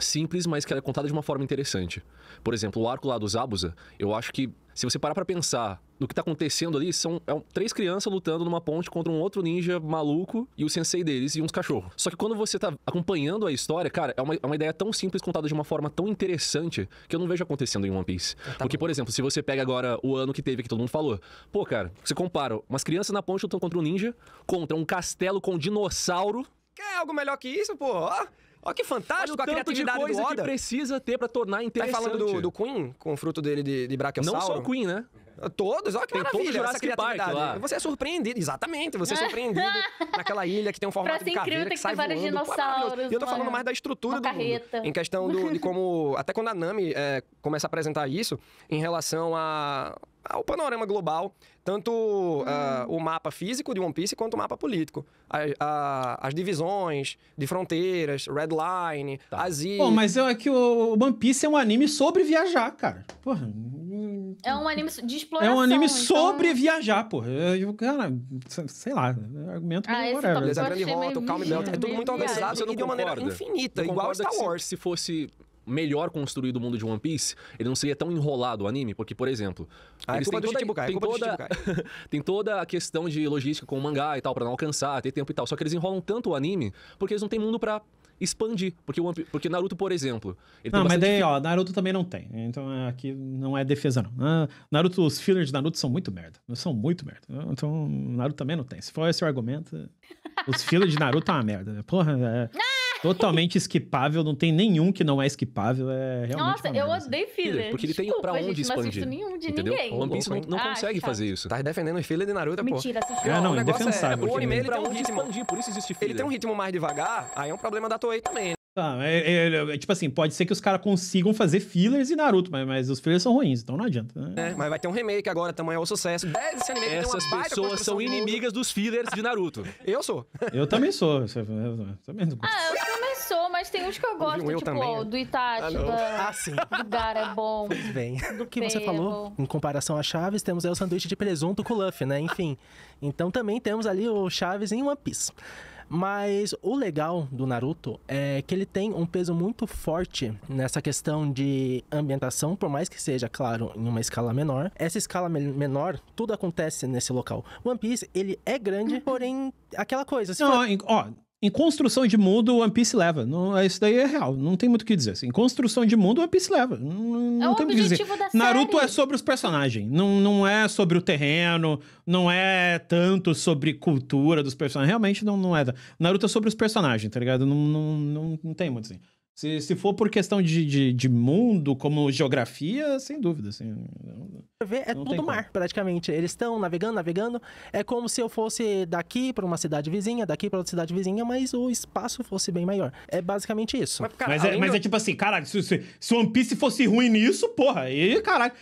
simples, mas que ela é contada de uma forma interessante. Por exemplo, o arco lá dos Zabuza, eu acho que, se você parar pra pensar no que tá acontecendo ali, são 3 crianças lutando numa ponte contra um outro ninja maluco e o sensei deles e uns cachorros. Só que quando você tá acompanhando a história, cara, é uma ideia tão simples contada de uma forma tão interessante que eu não vejo acontecendo em One Piece. Porque, por exemplo, se você pega agora o ano que teve, que todo mundo falou, pô, cara, você compara umas crianças na ponte lutando contra um ninja, contra um castelo com dinossauro. Quer algo melhor que isso, pô? Olha que fantástico a criatividade do Oda. Que precisa ter pra tornar interessante. Tá falando do Queen, com o fruto dele de Brachiosauro? Não só o Queen, né? Todos, olha que tem maravilha, todo essa criatividade. Park lá. Você é surpreendido, exatamente, você é surpreendido naquela ilha que tem um formato de caveira que sai voando. Dinossauros, e eu tô falando mais da estrutura do mundo, em questão de como, até quando a Nami começa a apresentar isso, em relação ao panorama global, tanto o mapa físico de One Piece quanto o mapa político. As divisões de fronteiras, Red Line, as ilhas... Pô, mas é que o One Piece é um anime sobre viajar, cara. Porra... É um anime de exploração. É um anime sobre viajar, porra. Cara, sei lá, argumento Beleza, a grande rota, o Calm Belt, é tudo muito organizado e de uma maneira infinita, igual Star Wars. Se fosse melhor construído o mundo de One Piece, ele não seria tão enrolado o anime, porque, por exemplo... tem toda a questão de logística com o mangá e tal, pra não alcançar, ter tempo e tal. Só que eles enrolam tanto o anime, porque eles não têm mundo pra expandir. Porque Naruto, por exemplo... Não, mas daí, Naruto também não tem. Então aqui não é defesa, não. Naruto, os fillers de Naruto são muito merda. São muito merda. Então Naruto também não tem. Se for esse o argumento, os fillers de Naruto é uma merda. Porra, totalmente esquipável, não tem nenhum que não é esquipável, é realmente Nossa, eu odeio filler. Porque ele tem pra onde expandir. Não nenhum de entendeu? ninguém. O One Piece não consegue fazer isso. Tá defendendo os filler de Naruto, pô. Mentira, assistiu. Não, é indefensável. O anime, ele tem um ritmo... expandir, por isso existe filler. Ele tem um ritmo mais devagar, aí é um problema da Toei também, né? Tipo assim, pode ser que os caras consigam fazer fillers e Naruto, mas os fillers são ruins, então não adianta. Né? Mas vai ter um remake agora, tamanho é o sucesso. Esse anime Essas pessoas são inimigas dos fillers de Naruto. Eu sou. Eu também sou. Eu também sou, mas tem uns que eu gosto, tipo, do Itachi, do Gara é bom. Pois bem. Do que você falou, em comparação a Chaves, temos aí o sanduíche de presunto com o Luffy, né? Enfim. Então também temos ali o Chaves em One Piece. Mas o legal do Naruto é que ele tem um peso muito forte nessa questão de ambientação, por mais que seja, claro, em uma escala menor. Essa escala menor, tudo acontece nesse local. One Piece, ele é grande, porém, aquela coisa... Em construção de mundo, o One Piece leva. Isso daí é real. Não tem muito o que dizer. Em construção de mundo, o One Piece leva. Não tem o que dizer. Naruto é sobre os personagens. Não é sobre o terreno. Não é tanto sobre cultura dos personagens. Realmente não é. Naruto é sobre os personagens, tá ligado? Não tem muito assim. Se for por questão de mundo, como geografia, sem dúvida. Assim, é tudo mar, praticamente. Eles estão navegando. É como se eu fosse daqui para uma cidade vizinha, daqui para outra cidade vizinha, mas o espaço fosse bem maior. É basicamente isso. Mas é tipo assim, caralho, se One Piece fosse ruim nisso, porra, aí, caralho.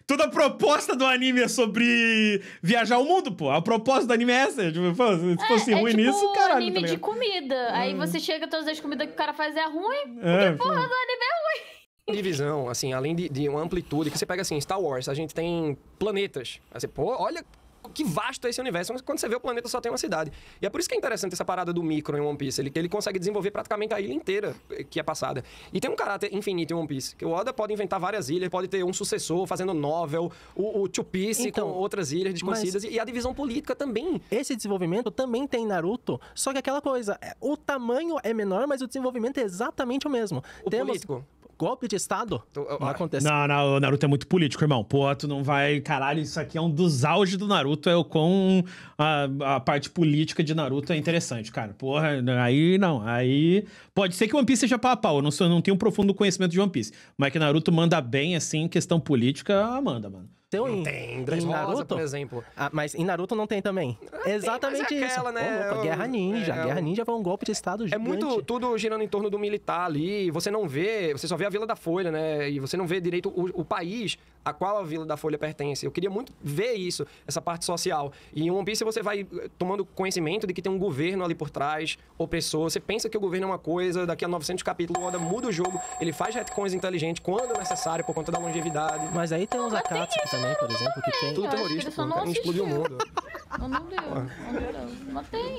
Toda a proposta do anime é sobre viajar o mundo, pô. A proposta do anime é essa. Tipo, se fosse ruim tipo nisso, caralho. É anime de comida. Aí você chega, todas as comidas que o cara faz é ruim, porque, porra, do anime é ruim. Divisão, assim, além de uma amplitude, que você pega, assim, Star Wars, a gente tem planetas. Assim, pô, olha que vasto é esse universo. Quando você vê o planeta, só tem uma cidade. E é por isso que é interessante essa parada do micro em One Piece. Ele consegue desenvolver praticamente a ilha inteira que é passada. E tem um caráter infinito em One Piece. Que o Oda pode inventar várias ilhas, pode ter um sucessor fazendo novel, o Two Piece com outras ilhas desconhecidas. E a divisão política também. Esse desenvolvimento também tem em Naruto, só que aquela coisa, o tamanho é menor, mas o desenvolvimento é exatamente o mesmo. Político. Golpe de Estado não acontece. Não, o Naruto é muito político, irmão. Pô, tu não vai... Caralho, isso aqui é um dos auges do Naruto. É o quão a parte política de Naruto é interessante, cara. Porra, aí não. Aí pode ser que One Piece seja pau a pau. Eu não tenho um profundo conhecimento de One Piece. Mas que Naruto manda bem, assim, em questão política, manda, mano. Não tem, Dressrosa, por exemplo. Mas em Naruto não tem também. Exatamente mas isso. Né? Guerra Ninja. Guerra Ninja foi um golpe de Estado gigante. É muito tudo girando em torno do militar ali. Você não vê, você só vê a Vila da Folha, né? E você não vê direito o país a qual a Vila da Folha pertence. Eu queria muito ver isso, essa parte social. E em One Piece você vai tomando conhecimento de que tem um governo ali por trás, opressor. Você pensa que o governo é uma coisa, daqui a 900 capítulos o Oda muda o jogo, ele faz retcons inteligentes quando necessário, por conta da longevidade. Mas aí tem os Akatsuki também, por exemplo, que tem... Tudo terrorista, pô, querem explodir o mundo. Não deu. Não tem.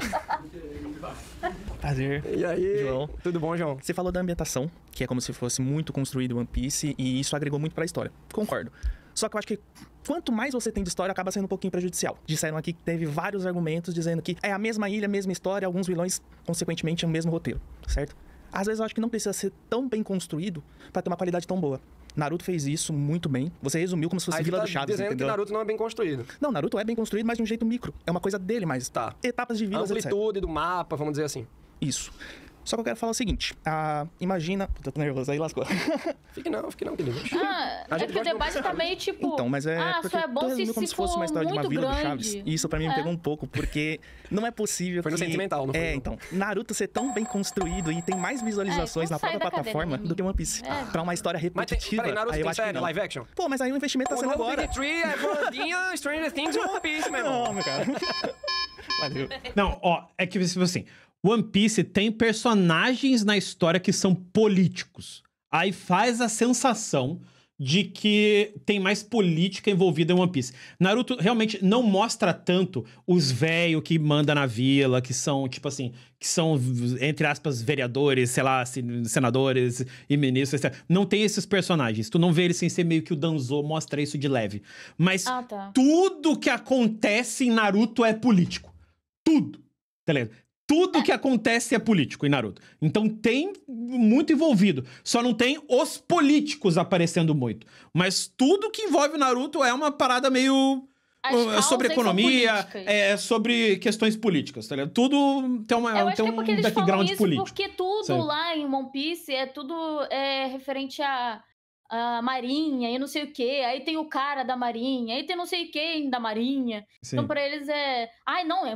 Prazer. E aí, João? Tudo bom, João? Você falou da ambientação, que é como se fosse muito construído One Piece, e isso agregou muito pra história. Concordo. Só que eu acho que quanto mais você tem de história, acaba sendo um pouquinho prejudicial. Disseram aqui que teve vários argumentos dizendo que é a mesma ilha, a mesma história, alguns vilões, consequentemente, é o mesmo roteiro, certo? Às vezes eu acho que não precisa ser tão bem construído pra ter uma qualidade tão boa. Naruto fez isso muito bem. Você resumiu como se fosse Vila do Chaves, dizendo entendeu? Que Naruto não é bem construído. Não, Naruto é bem construído, mas de um jeito micro. É uma coisa dele, mas etapas de vilas, a amplitude do mapa, vamos dizer assim. Isso. Só que eu quero falar o seguinte, imagina... Puta, eu tô nervoso, aí lascou. Fique não, querido. É que o debate tá meio tipo... Então, mas só é bom se fosse uma história de uma vila grande. do Chaves. E isso pra mim me pegou um pouco, porque não é possível Foi no sentimental, não foi? Então, Naruto ser tão bem construído e tem mais visualizações na própria plataforma do que One Piece. Pra uma história repetitiva. Peraí, Naruto tem série, live action? Pô, mas aí o investimento tá sendo agora. Big Tree é Vandinha, Stranger Things e One Piece, meu irmão. Não, meu cara. Valeu. Não, ó, é que assim, One Piece tem personagens na história que são políticos. Aí faz a sensação de que tem mais política envolvida em One Piece. Naruto realmente não mostra tanto os velhos que manda na vila, que são, tipo assim, que são, entre aspas, vereadores, sei lá, senadores e ministros, etc. Não tem esses personagens. Tu não vê eles sem ser meio que o Danzo mostra isso de leve. Mas tudo que acontece em Naruto é político. Tudo. Tá ligado? Tudo que acontece é político em Naruto. Então tem muito envolvido. Só não tem os políticos aparecendo muito. Mas tudo que envolve o Naruto é uma parada meio... sobre economia, sobre questões políticas, tá ligado? Tudo tem um background político. Porque tudo lá em One Piece é tudo referente a marinha e não sei o quê. Aí tem o cara da marinha, aí tem não sei quem da marinha. Sim. Então pra eles é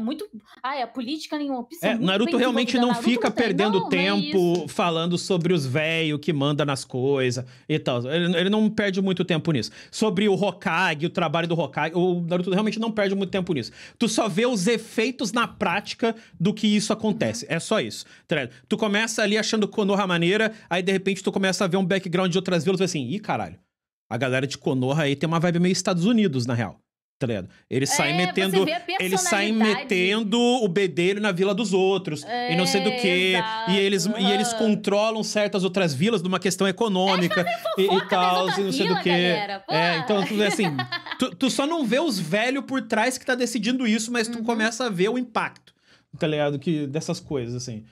muito... a política em One Piece é muito Naruto realmente não fica perdendo tempo falando sobre os velhos que manda nas coisas e tal. Ele não perde muito tempo nisso. Sobre o Hokage, o trabalho do Hokage, o Naruto realmente não perde muito tempo nisso. Tu só vê os efeitos na prática do que isso acontece. É só isso. Tá, tu começa ali achando Konoha maneira, aí de repente tu começa a ver um background de outras vilas e assim, ih, caralho, a galera de Konoha aí tem uma vibe meio Estados Unidos, na real. Tá ligado? Eles saem metendo o bedelho na vila dos outros. E não sei do que. E eles controlam certas outras vilas numa questão econômica e tal, e não sei do que. Então, assim, tu só não vê os velhos por trás que tá decidindo isso, mas tu começa a ver o impacto, tá ligado? Dessas coisas, assim.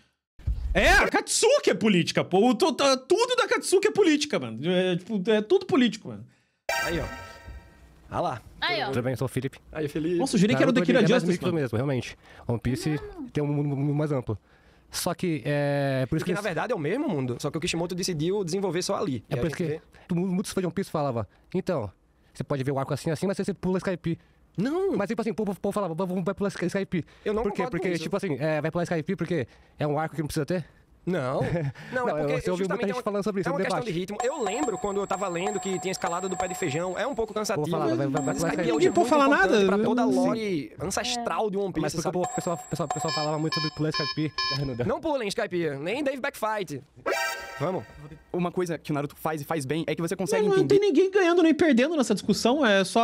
A Katsuki é política, pô. Tudo da Katsuki é política, mano. É tudo político, mano. Aí, ó. Ah lá. Aí, ó. Tudo bem, eu sou o Felipe. Aí, Felipe. Nossa, eu jurei que era o The Killer Justice, mano. Mesmo, realmente. One Piece tem um mundo mais amplo. Só que por isso que na verdade é o mesmo mundo, só que o Kishimoto decidiu desenvolver só ali. É por isso que muitos fãs de One Piece falavam, então, você pode ver o arco assim, mas você pula Skype. Não. Mas tipo assim, o povo falava, vai pular Skype. Eu não Por quê? Porque, tipo assim, vai pular Skype porque é um arco que não precisa ter? Não, é porque você ouviu muita gente falando sobre isso, é uma questão de ritmo. Eu lembro quando eu tava lendo que tinha escalada do pé de feijão, é um pouco cansativo. Mas Skype hoje não pode falar nada pra toda a lore ancestral de One Piece. Mas porque o pessoal falava muito sobre pular Skype. Não pulem Skype, nem Dave Backfight. Vamos. Uma coisa que o Naruto faz e faz bem é que você consegue entender... Não tem ninguém ganhando nem perdendo nessa discussão, é só...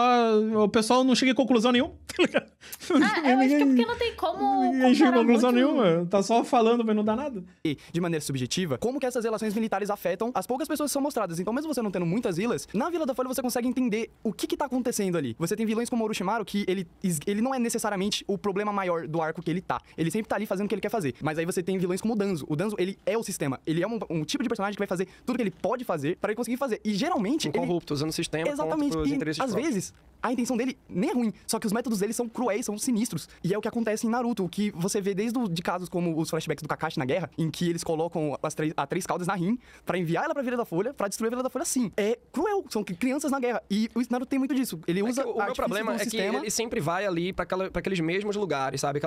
O pessoal não chega em conclusão nenhuma. Eu acho que é porque não tem como... Ninguém chega em conclusão nenhuma, tá só falando, mas não dá nada. E, de maneira subjetiva, como que essas relações militares afetam as poucas pessoas que são mostradas. Então, mesmo você não tendo muitas vilas, na Vila da Folha você consegue entender o que tá acontecendo ali. Você tem vilões como o Orochimaru, que ele não é necessariamente o problema maior do arco que ele tá. Ele sempre tá ali fazendo o que ele quer fazer. Mas aí você tem vilões como o Danzo. O Danzo, ele é o sistema. Ele é um tipo de personagem que vai fazer tudo que ele pode fazer para ele conseguir fazer. E geralmente... corrupto, usando o sistema. Exatamente. E às vezes, a intenção dele nem é ruim. Só que os métodos dele são cruéis, são sinistros. E é o que acontece em Naruto. O que você vê desde de casos como os flashbacks do Kakashi na guerra, em que eles colocam a três caudas na Rin pra enviar ela pra Vila da Folha, pra destruir a Vila da Folha, sim. É cruel. São crianças na guerra. E o Naruto tem muito disso. Ele usa o meu problema é que ele sempre vai ali pra aqueles mesmos lugares, sabe?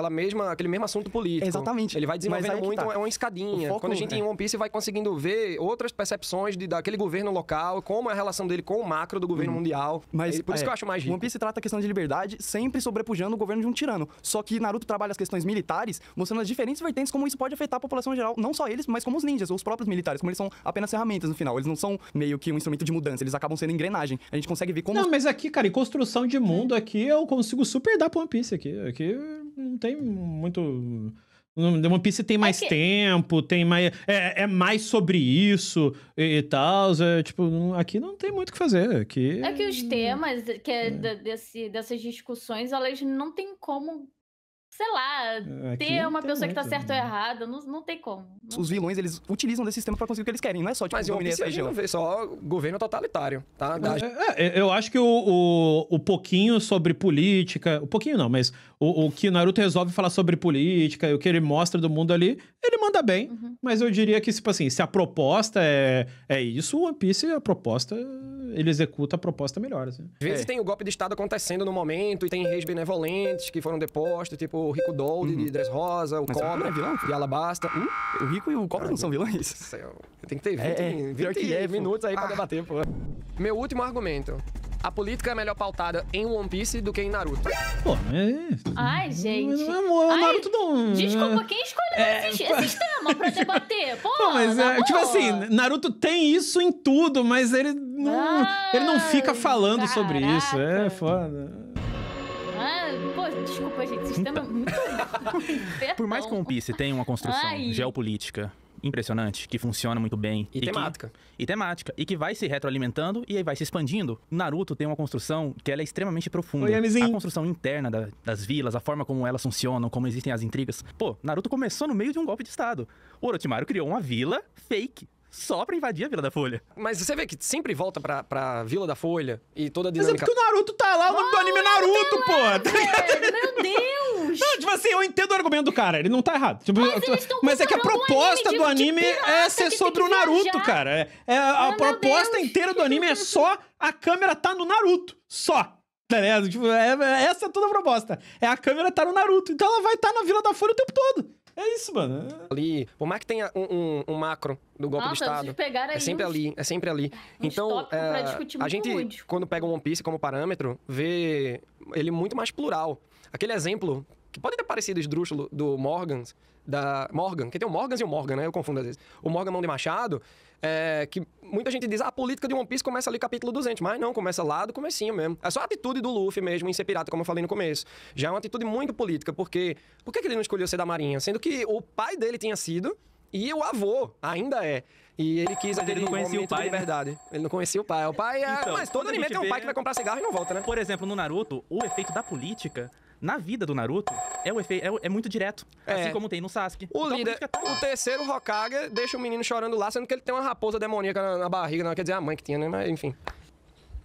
Aquele mesmo assunto político. Exatamente. Ele vai desenvolvendo muito, é uma escadinha. Quando a gente em One Piece vai conseguindo ver outras percepções daquele governo local, como é a relação dele com o macro do governo mundial. Mas por isso que eu acho mais rico. One Piece trata a questão de liberdade sempre sobrepujando o governo de um tirano. Só que Naruto trabalha as questões militares, mostrando as diferentes vertentes como isso pode afetar a população geral. Não só eles, mas como os ninjas, ou os próprios militares, como eles são apenas ferramentas no final. Eles não são meio que um instrumento de mudança, eles acabam sendo engrenagem. A gente consegue ver como... Não, mas aqui, cara, em construção de mundo, aqui eu consigo super dar pra One Piece aqui. Aqui não tem muito... One Piece tem mais tempo, tem mais... É mais sobre isso e tal. Tipo, aqui não tem muito o que fazer. Aqui... É que os temas dessas discussões, elas não tem como... Sei lá, ter uma pessoa que tá certa ou errada, não tem como. Os vilões, eles utilizam desse sistema pra conseguir o que eles querem, não é só, tipo, dominar essa região. Mas só governo totalitário, tá? Eu acho que o pouquinho sobre política... O pouquinho não, mas o que o Naruto resolve falar sobre política e o que ele mostra do mundo ali ele manda bem, mas eu diria que, tipo assim, se a proposta é isso, o One Piece, a proposta, ele executa a proposta melhor, assim. Às vezes tem o golpe de Estado acontecendo no momento, e tem reis benevolentes que foram depostos, tipo o Rico Dold de Dressrosa, o Cobra de Alabasta. O Rico e o Cobra não são vilões? Tem que ter 20 minutos aí pra debater, pô. Meu último argumento. A política é melhor pautada em One Piece do que em Naruto. Pô, mas... Ai, gente. Naruto não... Desculpa, quem escolheu esse tema pra debater? Pô, mas tipo assim, Naruto tem isso em tudo, mas ele não fica falando sobre isso. É foda. Pô, desculpa, gente. Esse tema é muito... Por mais que One Piece tenha uma construção geopolítica impressionante, que funciona muito bem. E temática. E que vai se retroalimentando e aí vai se expandindo. Naruto tem uma construção que ela é extremamente profunda. Oi, a construção interna das vilas, a forma como elas funcionam, como existem as intrigas. Pô, Naruto começou no meio de um golpe de Estado. O Orochimaru criou uma vila fake. Só pra invadir a Vila da Folha. Mas você vê que sempre volta pra Vila da Folha e toda a dinâmica... Mas é porque o Naruto tá lá, o nome do anime é Naruto, pô! Meu Deus! Não, tipo assim, eu entendo o argumento do cara, ele não tá errado. Tipo, mas é que a proposta do anime é ser sobre o Naruto, cara. A proposta inteira do anime é só a câmera tá no Naruto. Só. Tá ligado? Tipo, essa é toda a proposta. A câmera tá no Naruto. Então ela vai estar na Vila da Folha o tempo todo. É isso, mano. Ali, por mais que tenha um macro do golpe de Estado, é sempre ali. Então, a gente, quando pega um One Piece como parâmetro, vê ele muito mais plural. Aquele exemplo, que pode ter parecido esdrúxulo, do Morgan, que tem o Morgan e o Morgan, né? Eu confundo às vezes. O Morgan Mão de Machado, que muita gente diz, a política de One Piece começa ali capítulo 200, mas não, começa lá do comecinho mesmo. É só a atitude do Luffy mesmo em ser pirata, como eu falei no começo. Já é uma atitude muito política, porque... Por que ele não escolheu ser da Marinha? Sendo que o pai dele tinha sido, e o avô ainda é. E ele quis aquele momento de liberdade. Ele não conhecia o pai. O pai então, mas todo anime tem um pai que vai comprar cigarro e não volta, né? Por exemplo, no Naruto, o efeito da política... Na vida do Naruto, é muito direto. Assim como tem no Sasuke. O líder, o terceiro Hokage, deixa o menino chorando lá, sendo que ele tem uma raposa demoníaca na barriga. Não quer dizer a mãe que tinha, né? Mas, enfim.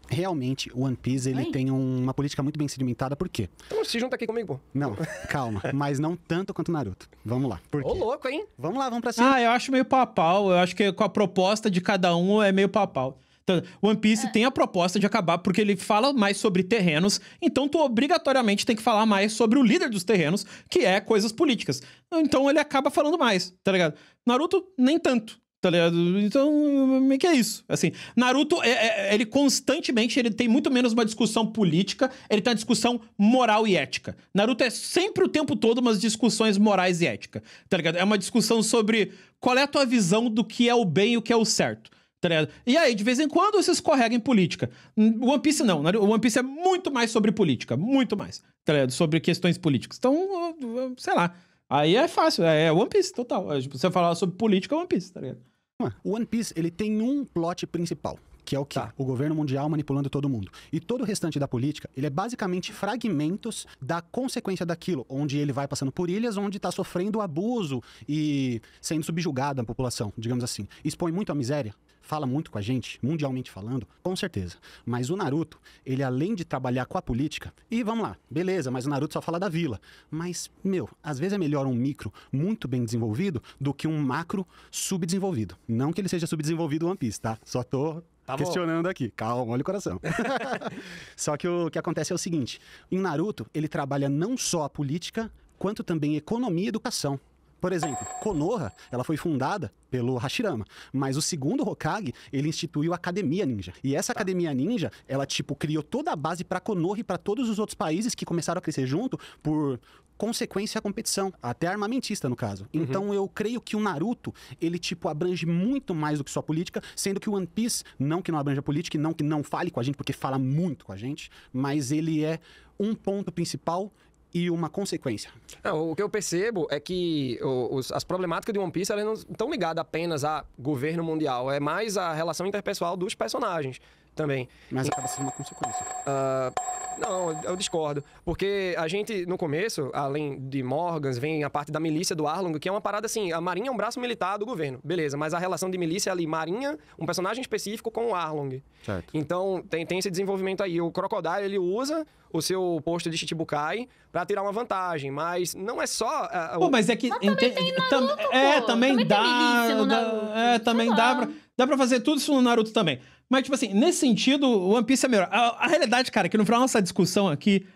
Realmente, o One Piece, ele tem uma política muito bem sedimentada. Por quê? Então se junta aqui comigo, pô. Não, calma. Mas não tanto quanto o Naruto. Vamos lá. Por quê? Ô, louco, hein? Vamos lá, vamos pra cima. Eu acho meio pau-pau. Eu acho que com a proposta de cada um é meio pau-pau. Então, One Piece tem a proposta de acabar porque ele fala mais sobre terrenos, então tu obrigatoriamente tem que falar mais sobre o líder dos terrenos, que é coisas políticas. Então ele acaba falando mais, tá ligado? Naruto, nem tanto, tá ligado? Então, meio que é isso. Assim, Naruto, ele constantemente, ele tem muito menos uma discussão política, ele tem uma discussão moral e ética. Naruto é sempre o tempo todo umas discussões morais e ética, tá ligado? É uma discussão sobre qual é a tua visão do que é o bem e o que é o certo. Tá ligado? E aí, de vez em quando, você escorrega em política. O One Piece não. O One Piece é muito mais sobre política. Muito mais. Tá ligado? Sobre questões políticas. Então, sei lá. Aí é fácil. É One Piece, total. Você falar sobre política, é One Piece, tá ligado? O One Piece, ele tem um plot principal. Que é o quê? O governo mundial manipulando todo mundo. E todo o restante da política, ele é basicamente fragmentos da consequência daquilo, onde ele vai passando por ilhas, onde está sofrendo abuso e sendo subjugado a população, digamos assim. Expõe muito a miséria, fala muito com a gente, mundialmente falando, com certeza. Mas o Naruto, ele além de trabalhar com a política, e vamos lá, beleza, mas o Naruto só fala da vila. Mas, às vezes é melhor um micro muito bem desenvolvido do que um macro subdesenvolvido. Não que ele seja subdesenvolvido o One Piece, tá? Só tô... questionando aqui. Calma, olha o coração. Só que o que acontece é o seguinte. Em Naruto, ele trabalha não só a política, quanto também economia e educação. Por exemplo, Konoha, ela foi fundada pelo Hashirama, mas o segundo Hokage, ele instituiu a Academia Ninja. E essa Academia Ninja, ela, criou toda a base para Konoha e para todos os outros países que começaram a crescer junto por consequência à competição, até armamentista no caso. Então eu creio que o Naruto, ele abrange muito mais do que só política, sendo que o One Piece, não que não abranja política e não que não fale com a gente, porque fala muito com a gente, mas ele é um ponto principal e uma consequência. O que eu percebo é que as problemáticas de One Piece, elas não estão ligadas apenas a governo mundial, é mais a relação interpessoal dos personagens. também. Mas acaba sendo uma consequência. Não, eu discordo. Porque a gente, no começo, além de Morgans, vem a parte da milícia do Arlong, que é uma parada assim, a Marinha é um braço militar do governo, beleza, mas a relação de milícia ali, Marinha, um personagem específico com o Arlong. Certo. Então, tem esse desenvolvimento aí. O Crocodile, ele usa o seu posto de Shichibukai pra tirar uma vantagem, mas não é só... Pô, mas é que... Mas também tem Naruto, também dá... tem milícia no Naruto. Também dá pra fazer tudo isso no Naruto também. Mas, tipo assim, nesse sentido, o One Piece é melhor. A realidade, cara, é que no final da nossa discussão aqui,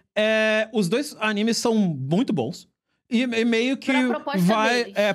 os dois animes são muito bons. E meio que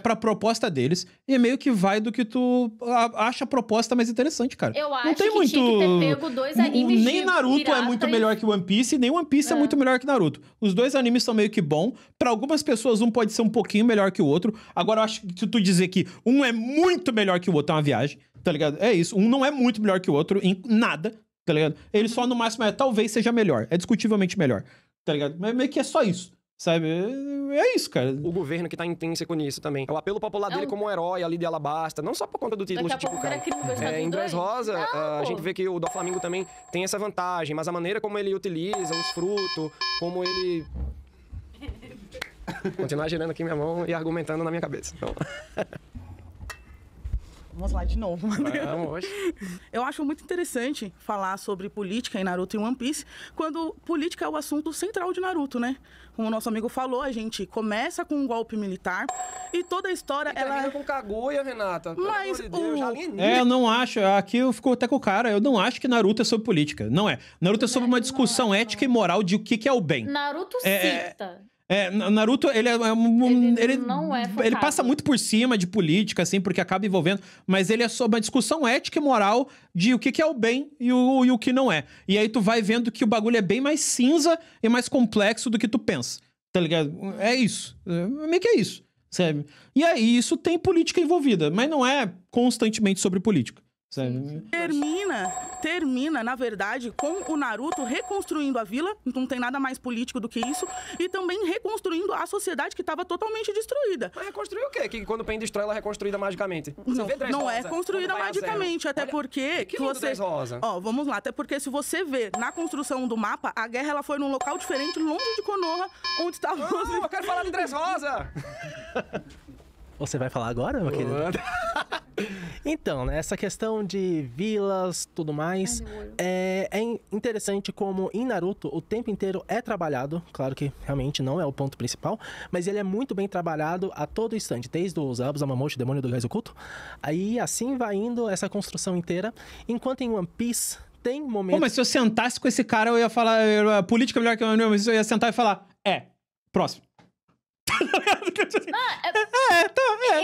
pra proposta deles. E meio que vai do que tu acha a proposta mais interessante, cara. Eu acho não tem muito... tinha que ter pego 2 animes nem Naruto é muito melhor que One Piece, nem One Piece é muito melhor que Naruto. Os 2 animes são meio que bom. Pra algumas pessoas, um pode ser um pouquinho melhor que o outro. Agora, eu acho que se tu dizer que um é muito melhor que o outro, é uma viagem. Tá ligado? É isso. Um não é muito melhor que o outro em nada, tá ligado? Ele só, no máximo, talvez seja melhor. É discutivelmente melhor, tá ligado? Mas meio que é só isso, sabe? É isso, cara. O governo que tá intrínseco nisso também. É o apelo popular dele como um herói ali de Alabasta, não só por conta do título de Chichibukai. Em Dressrosa, a gente vê que o Doflamingo também tem essa vantagem, mas a maneira como ele utiliza os frutos, como ele... Continuar girando aqui minha mão e argumentando na minha cabeça. Então... Vamos lá de novo, Matheus. Eu acho muito interessante falar sobre política em Naruto e One Piece, quando política é o assunto central de Naruto, né? Como o nosso amigo falou, a gente começa com um golpe militar e toda a história... ela com Kaguya, Renata. Mas eu não acho. Aqui eu fico até com o cara. Eu não acho que Naruto é sobre política. Não é. Naruto é sobre uma discussão ética e moral de o que é o bem. Naruto cita... Naruto, ele passa muito por cima de política, assim, porque acaba envolvendo, mas ele é sobre uma discussão ética e moral de o que é o bem e o que não é. E aí tu vai vendo que o bagulho é bem mais cinza e mais complexo do que tu pensa, tá ligado? É isso. Meio que é isso, sabe? E aí isso tem política envolvida, mas não é constantemente sobre política. Termina, na verdade, com o Naruto reconstruindo a vila, então não tem nada mais político do que isso, e também reconstruindo a sociedade que estava totalmente destruída. Mas reconstruir o quê? Que quando o Pen destrói, ela é reconstruída magicamente? Não é construída magicamente, até porque... Que você... Vamos lá, até porque se você vê na construção do mapa, a guerra ela foi num local diferente, longe de Konoha, onde estava... Não, eu quero falar de Dressrosa! Você vai falar agora, meu querido? Então, né, essa questão de vilas, tudo mais, é interessante como em Naruto o tempo inteiro é trabalhado, claro que realmente não é o ponto principal, mas ele é muito bem trabalhado a todo instante, desde os Zabuza Yamamoto, Demônio do Gás Oculto, aí assim vai indo essa construção inteira, enquanto em One Piece tem momentos... Pô, mas se eu sentasse com esse cara, eu ia falar, a política é melhor que eu ia sentar e falar, próximo.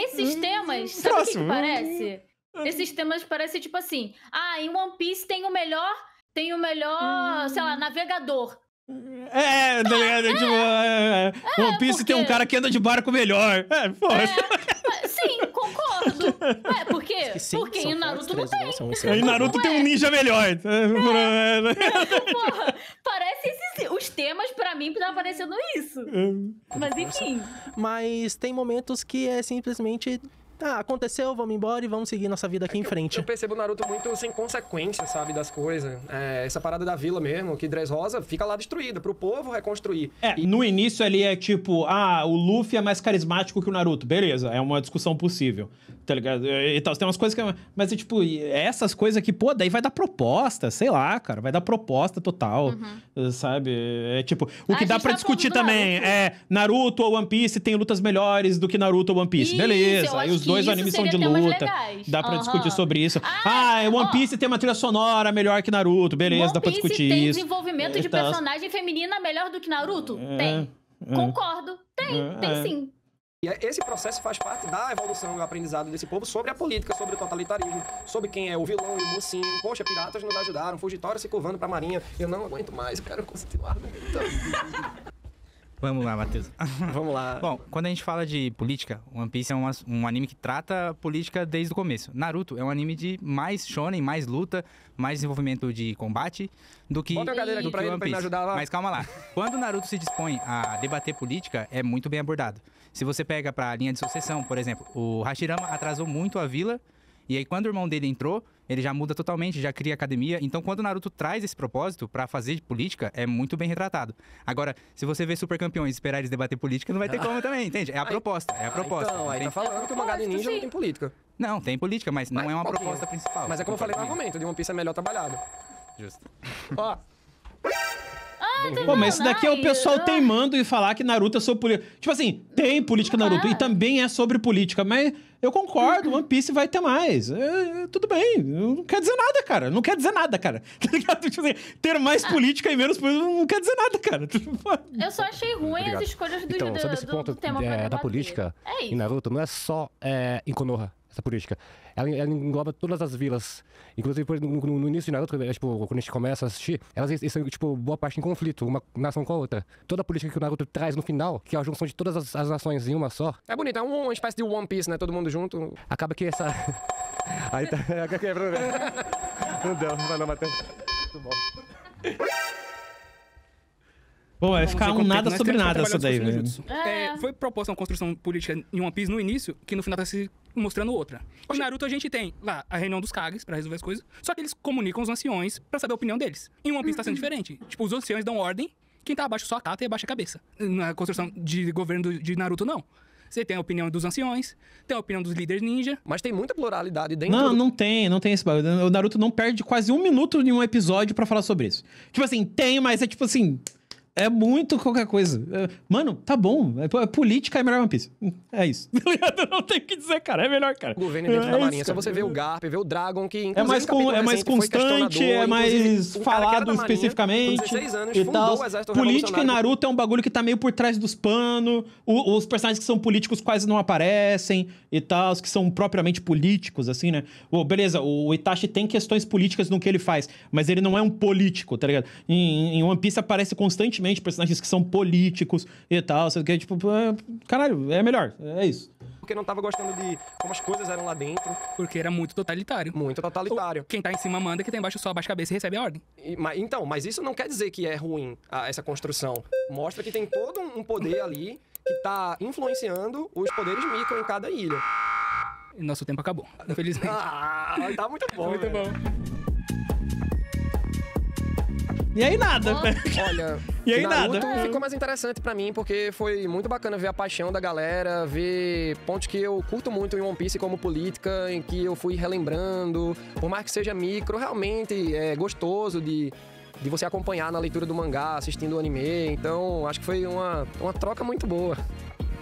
Esses temas, sabe o que parece? Esses temas parecem tipo assim, em One Piece tem o melhor, sei lá, navegador. One Piece tem um cara que anda de barco melhor. Sim, concordo. Porque em Naruto não tem. Em Naruto tem um ninja melhor. Porra, parece os temas pra mim tá parecendo isso. Mas enfim. Mas tem momentos que é simplesmente... aconteceu, vamos embora e vamos seguir nossa vida aqui em frente. Eu percebo o Naruto muito sem consequência, sabe, das coisas. Essa parada da vila mesmo, que Dressrosa fica lá destruída, pro povo reconstruir. No início ali é tipo, o Luffy é mais carismático que o Naruto. Beleza, é uma discussão possível, tá ligado? E tal, tem umas coisas que... Mas é tipo, essas coisas que, daí vai dar proposta, sei lá, cara, vai dar proposta total, sabe? É tipo, o que dá pra discutir também Naruto ou One Piece tem lutas melhores do que Naruto ou One Piece. Beleza, aí os dois animes são de luta. Dá pra discutir sobre isso. One Piece tem uma trilha sonora melhor que Naruto. Beleza, dá pra discutir isso. One Piece tem desenvolvimento de personagem feminina melhor do que Naruto? Tem. Concordo. Tem sim. E esse processo faz parte da evolução e do aprendizado desse povo sobre a política, sobre o totalitarismo, sobre quem é o vilão e o mocinho. Poxa, piratas nos ajudaram, Fugitório se curvando pra marinha. Eu não aguento mais, eu quero continuar argumentando. Vamos lá, Matheus. Vamos lá. Bom, quando a gente fala de política, One Piece é um anime que trata política desde o começo. Naruto é um anime de mais shonen, mais luta, mais desenvolvimento de combate do que Bota a cadeira aqui pra ele, pra me ajudar lá. Mas calma lá. Quando Naruto se dispõe a debater política, é muito bem abordado. Se você pega pra linha de sucessão, por exemplo, o Hashirama atrasou muito a vila E aí, quando o irmão dele entrou, ele já muda totalmente, já cria academia. Então, quando o Naruto traz esse propósito pra fazer política, é muito bem retratado. Agora, se você vê Super Campeões e esperar eles debater política, não vai ter como também, entende? É a proposta, é a proposta. Então, aí tá falando que o mangá de ninja não tem política. Não, tem política, mas não é uma proposta principal. Mas é como eu falei no argumento, de One Piece é melhor trabalhado. Justo. Ó. Pô, mas esse daqui é o pessoal teimando e falar que Naruto é sobre política. Tipo assim, tem política Naruto e também é sobre política, mas eu concordo, One Piece vai ter mais. Tudo bem, não quer dizer nada, cara. Não quer dizer nada, cara. Tá ligado? Tipo assim, ter mais política e menos política não quer dizer nada, cara. Eu só achei ruim as escolhas do, então, sobre esse ponto do tema da política em Naruto, não é só em Konoha, essa política. Ela engloba todas as vilas. Inclusive, no início de Naruto, tipo, quando a gente começa a assistir, elas estão, tipo, boa parte em conflito, uma nação com a outra. Toda a política que o Naruto traz no final, que é a junção de todas as nações em uma só. É bonito, é uma espécie de One Piece, né? Todo mundo junto. Acaba que essa... Aí tá... Quebrou, velho. Não deu, não vai não, Matheus. Muito bom. Pô, vai ficar um nada sobre nada essa daí, velho. Foi proposta uma construção política em One Piece no início, que no final tá se mostrando outra. Em Naruto a gente tem lá a reunião dos Kages pra resolver as coisas, só que eles comunicam os anciões pra saber a opinião deles. Em One Piece tá sendo diferente. Tipo, os anciões dão ordem, quem tá abaixo só acata e abaixa a cabeça. Na construção de governo de Naruto, não. Você tem a opinião dos anciões, tem a opinião dos líderes ninja. Mas tem muita pluralidade dentro não tem esse bagulho. O Naruto não perde quase 1 minuto em um episódio pra falar sobre isso. Tipo assim, tem, mas é tipo assim... É muito qualquer coisa. Mano, tá bom. Política é melhor One Piece. É isso. Não tem o que dizer, cara. É melhor, cara. O governo dentro da Marinha. Só você vê o Garp, vê o Dragon, que é mais constante, é mais falado especificamente e tal. Política em Naruto é um bagulho que tá meio por trás dos panos. Os personagens que são políticos quase não aparecem e tal, os que são propriamente políticos, assim, né? Beleza, o Itachi tem questões políticas no que ele faz, mas ele não é um político, tá ligado? Em One Piece aparece constantemente personagens que são políticos e tal, sabe? Que é tipo, caralho, é melhor, é isso. Porque não tava gostando de como as coisas eram lá dentro. Porque era muito totalitário. Muito totalitário. Quem tá em cima manda, quem tá embaixo só abaixa a cabeça e recebe a ordem. Mas isso não quer dizer que é ruim, essa construção. Mostra que tem todo um poder ali que tá influenciando os poderes micro em cada ilha. E nosso tempo acabou, infelizmente. Tá muito bom. Muito bom. E aí nada. Olha, e aí Naruto nada. Ficou mais interessante pra mim, porque foi muito bacana ver a paixão da galera, ver pontos que eu curto muito em One Piece como política, em que eu fui relembrando. Por mais que seja micro, realmente é gostoso de você acompanhar na leitura do mangá, assistindo o anime. Então, acho que foi uma troca muito boa.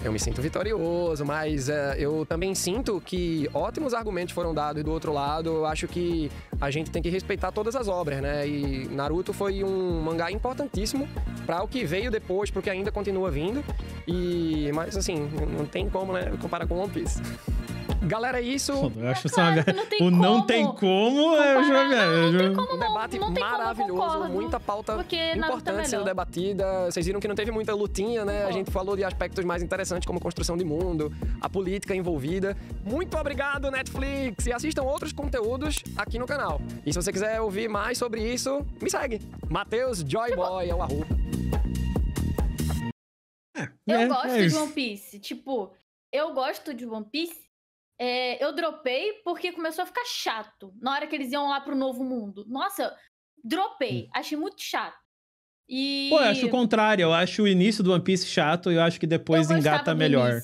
Eu me sinto vitorioso, mas eu também sinto que ótimos argumentos foram dados do outro lado. Eu acho que a gente tem que respeitar todas as obras, né? E Naruto foi um mangá importantíssimo para o que veio depois, para o que ainda continua vindo. Mas assim, não tem como, né, comparar com One Piece. Galera, é isso. Eu acho não tem como. Um debate maravilhoso, muita pauta importante sendo debatida. Vocês viram que não teve muita lutinha, né? A gente falou de aspectos mais interessantes como construção de mundo, a política envolvida. Muito obrigado, Netflix! E assistam outros conteúdos aqui no canal. E se você quiser ouvir mais sobre isso, me segue. Matheus Joyboy é o arroba. Eu gosto de One Piece. Tipo, eu gosto de One Piece. Eu dropei porque começou a ficar chato. Na hora que eles iam lá pro novo mundo. Nossa, dropei. Achei muito chato. Pô, eu acho o contrário. Eu acho o início do One Piece chato e eu acho que depois engata melhor.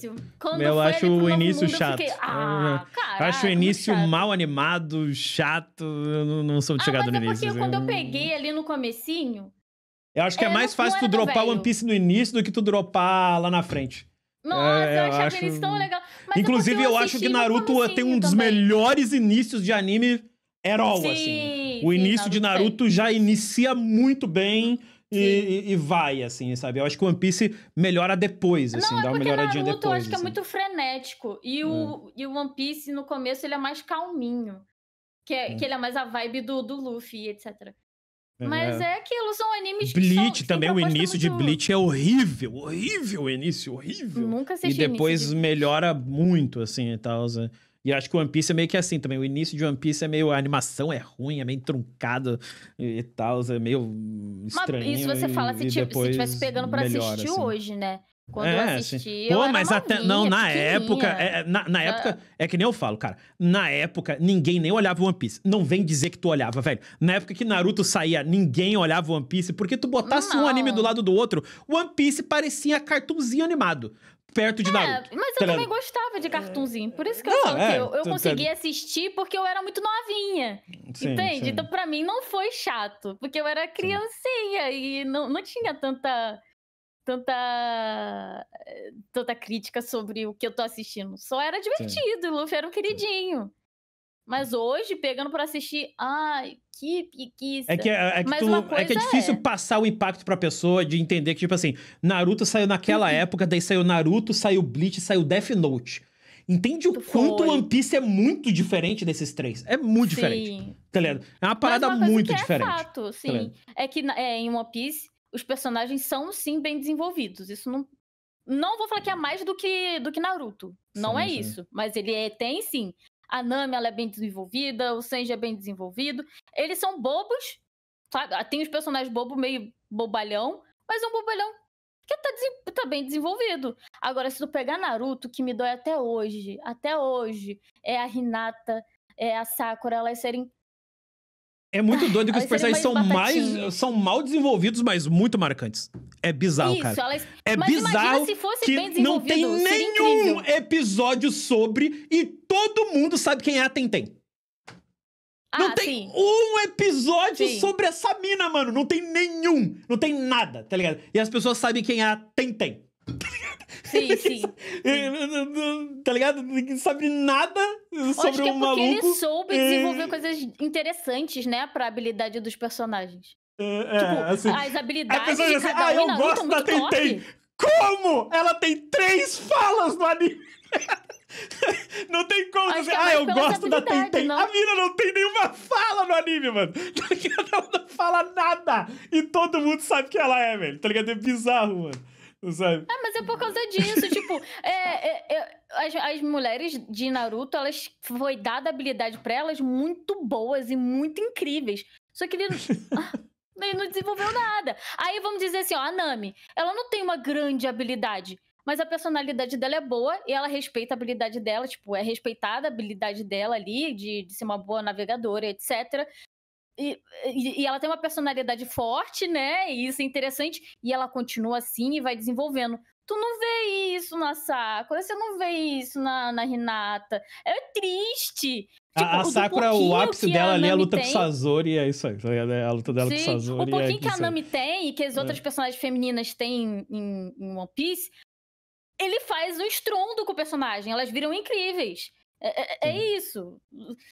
Eu acho o início chato. Eu acho o início mal animado, chato. Eu não sou de chegar no início. Porque quando eu peguei ali no comecinho... Eu acho que é mais fácil tu dropar One Piece no início do que tu dropar lá na frente. Nossa, eu achava eles tão legal. Mas inclusive, eu acho que Naruto tem um dos melhores inícios de anime assim. O início de Naruto já inicia muito bem e vai, assim, sabe? Eu acho que o One Piece melhora depois, assim, dá uma melhoradinha Naruto, depois. Eu acho que é muito frenético. E o One Piece, no começo, ele é mais calminho. Que ele é mais a vibe do Luffy, etc. Mas é aquilo, são animes que Bleach também, o início de Bleach é horrível. Horrível o início, horrível. Nunca assisti. E depois melhora muito, assim, e tal. E acho que o One Piece é meio que assim também. O início de One Piece é meio... A animação é ruim, é meio truncada e tal. É meio estranho. Isso você fala se tivesse pegando pra assistir hoje, né? Quando eu assisti, Pô, mas até não, na época, na época, é que nem eu falo, cara. Na época, ninguém nem olhava One Piece. Não vem dizer que tu olhava, velho. Na época que Naruto saía, ninguém olhava One Piece, porque tu botasse um anime do lado do outro, One Piece parecia cartunzinho animado. Perto de Naruto. Mas eu também gostava de cartunzinho. Por isso que eu falo que eu consegui assistir porque eu era muito novinha. Sim, entende? Sim. Então, pra mim, não foi chato. Porque eu era criancinha e não tinha tanta crítica sobre o que eu tô assistindo. Só era divertido. O Luffy era um queridinho. Mas hoje, pegando pra assistir, ai, que preguiça. É que é difícil passar o impacto pra pessoa de entender que, tipo assim, Naruto saiu naquela época, daí saiu Naruto, saiu Bleach, saiu Death Note. Entende o quanto One Piece é muito diferente desses três? É muito diferente. Tá ligado? É uma parada muito diferente. É fato, sim. É que em One Piece, os personagens são, sim, bem desenvolvidos. Isso não vou falar que é mais do que Naruto. Não é isso. Mas ele tem, sim. A Nami, ela é bem desenvolvida, o Sanji é bem desenvolvido. Eles são bobos, sabe? Tem os personagens bobos, meio bobalhão, mas é um bobalhão que tá bem desenvolvido. Agora, se tu pegar Naruto, que me dói até hoje, é a Hinata, é a Sakura, elas serem... É muito doido que os personagens são mal desenvolvidos, mas muito marcantes. É bizarro, cara. Mas bizarro se fosse que bem não tem nenhum episódio sobre e todo mundo sabe quem é a Tenten. Não tem um episódio sobre essa mina, mano. Não tem nenhum. Não tem nada, tá ligado? E as pessoas sabem quem é a Tenten. Sim. Tá ligado? Ninguém sabe nada sobre um maluco. Ele soube desenvolver coisas interessantes, né? Pra habilidade dos personagens. Tipo, as habilidades de cada um eu gosto da Tenten. Como? Ela tem 3 falas no anime. Não tem como dizer, eu gosto da Tenten. A mina não tem nenhuma fala no anime, mano. Ela não fala nada. E todo mundo sabe que ela é, velho. Tá ligado? É bizarro, mano. Sabe? Mas é por causa disso, tipo, as mulheres de Naruto, elas foi dada habilidade pra elas muito boas e muito incríveis. Só que ele não desenvolveu nada. Aí vamos dizer assim, a Nami, ela não tem uma grande habilidade, mas a personalidade dela é boa e ela respeita a habilidade dela, tipo, é respeitada a habilidade dela ali, de ser uma boa navegadora, etc. E ela tem uma personalidade forte, né? E isso é interessante. E ela continua assim e vai desenvolvendo. Tu não vê isso na Sakura, você não vê isso na Hinata. É triste. Tipo, a Sakura, o ápice dela ali é a luta com o Sazori, é isso aí. É a luta dela com o Sazori. O pouquinho que a Nami tem e que as outras personagens femininas têm em One Piece, ele faz um estrondo com o personagem. Elas viram incríveis. É isso.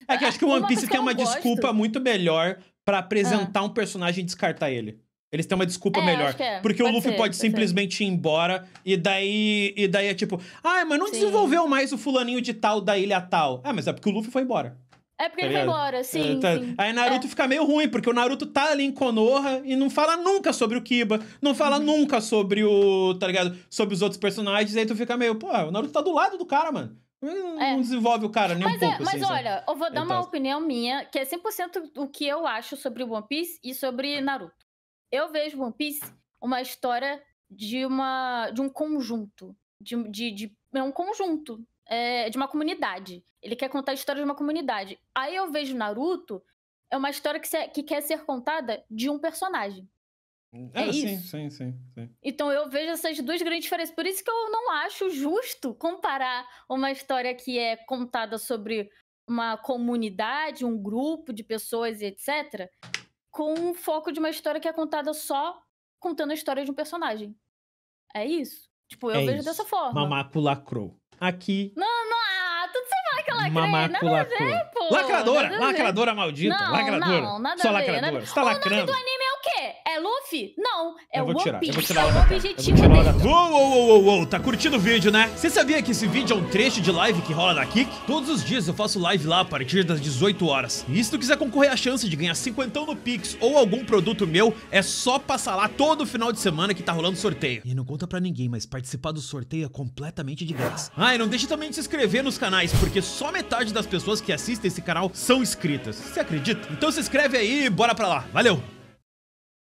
É que acho que o One Piece tem uma desculpa muito melhor pra apresentar um personagem e descartar ele. Eles têm uma desculpa melhor. Porque o Luffy pode simplesmente ir embora e daí é tipo... mas não desenvolveu mais o fulaninho de tal da ilha tal. Mas é porque o Luffy foi embora. É porque ele foi embora, sim. Aí Naruto fica meio ruim, porque o Naruto tá ali em Konoha e não fala nunca sobre o Kiba, não fala nunca sobre o... Tá ligado? Sobre os outros personagens, aí tu fica meio... o Naruto tá do lado do cara, mano. Não desenvolve o cara nem um pouco. Mas olha, eu vou dar uma opinião minha, que é 100% o que eu acho sobre One Piece e sobre Naruto. Eu vejo One Piece uma história de um conjunto. É um conjunto. De uma comunidade. Ele quer contar a história de uma comunidade. Aí eu vejo Naruto, é uma história que quer ser contada de um personagem. Isso. Sim. Então eu vejo essas duas grandes diferenças. Por isso que eu não acho justo comparar uma história que é contada sobre uma comunidade, um grupo de pessoas e etc., com o foco de uma história que é contada só contando a história de um personagem. É isso. Tipo, eu vejo dessa forma. Mamaco lacrou. Aqui... Não, tudo você fala que ela lacrei. Nada a ver, pô. Lacradora maldita. Lacradora. Não, nada só a ver. Lacradora. Você tá lacrando. O nome do anime é o quê? É Luffy? Não, é o One Piece. Eu vou tirar o objetivo dele. Uou, tá curtindo o vídeo, né? Você sabia que esse vídeo é um trecho de live que rola na Kick? Todos os dias eu faço live lá a partir das 18 horas. E se tu quiser concorrer à chance de ganhar 50 no Pix ou algum produto meu, é só passar lá todo final de semana que tá rolando sorteio. E não conta pra ninguém, mas participar do sorteio é completamente de graça. E não deixe também de se inscrever nos canais, porque só metade das pessoas que assistem esse canal são inscritas. Você acredita? Então se inscreve aí e bora pra lá. Valeu!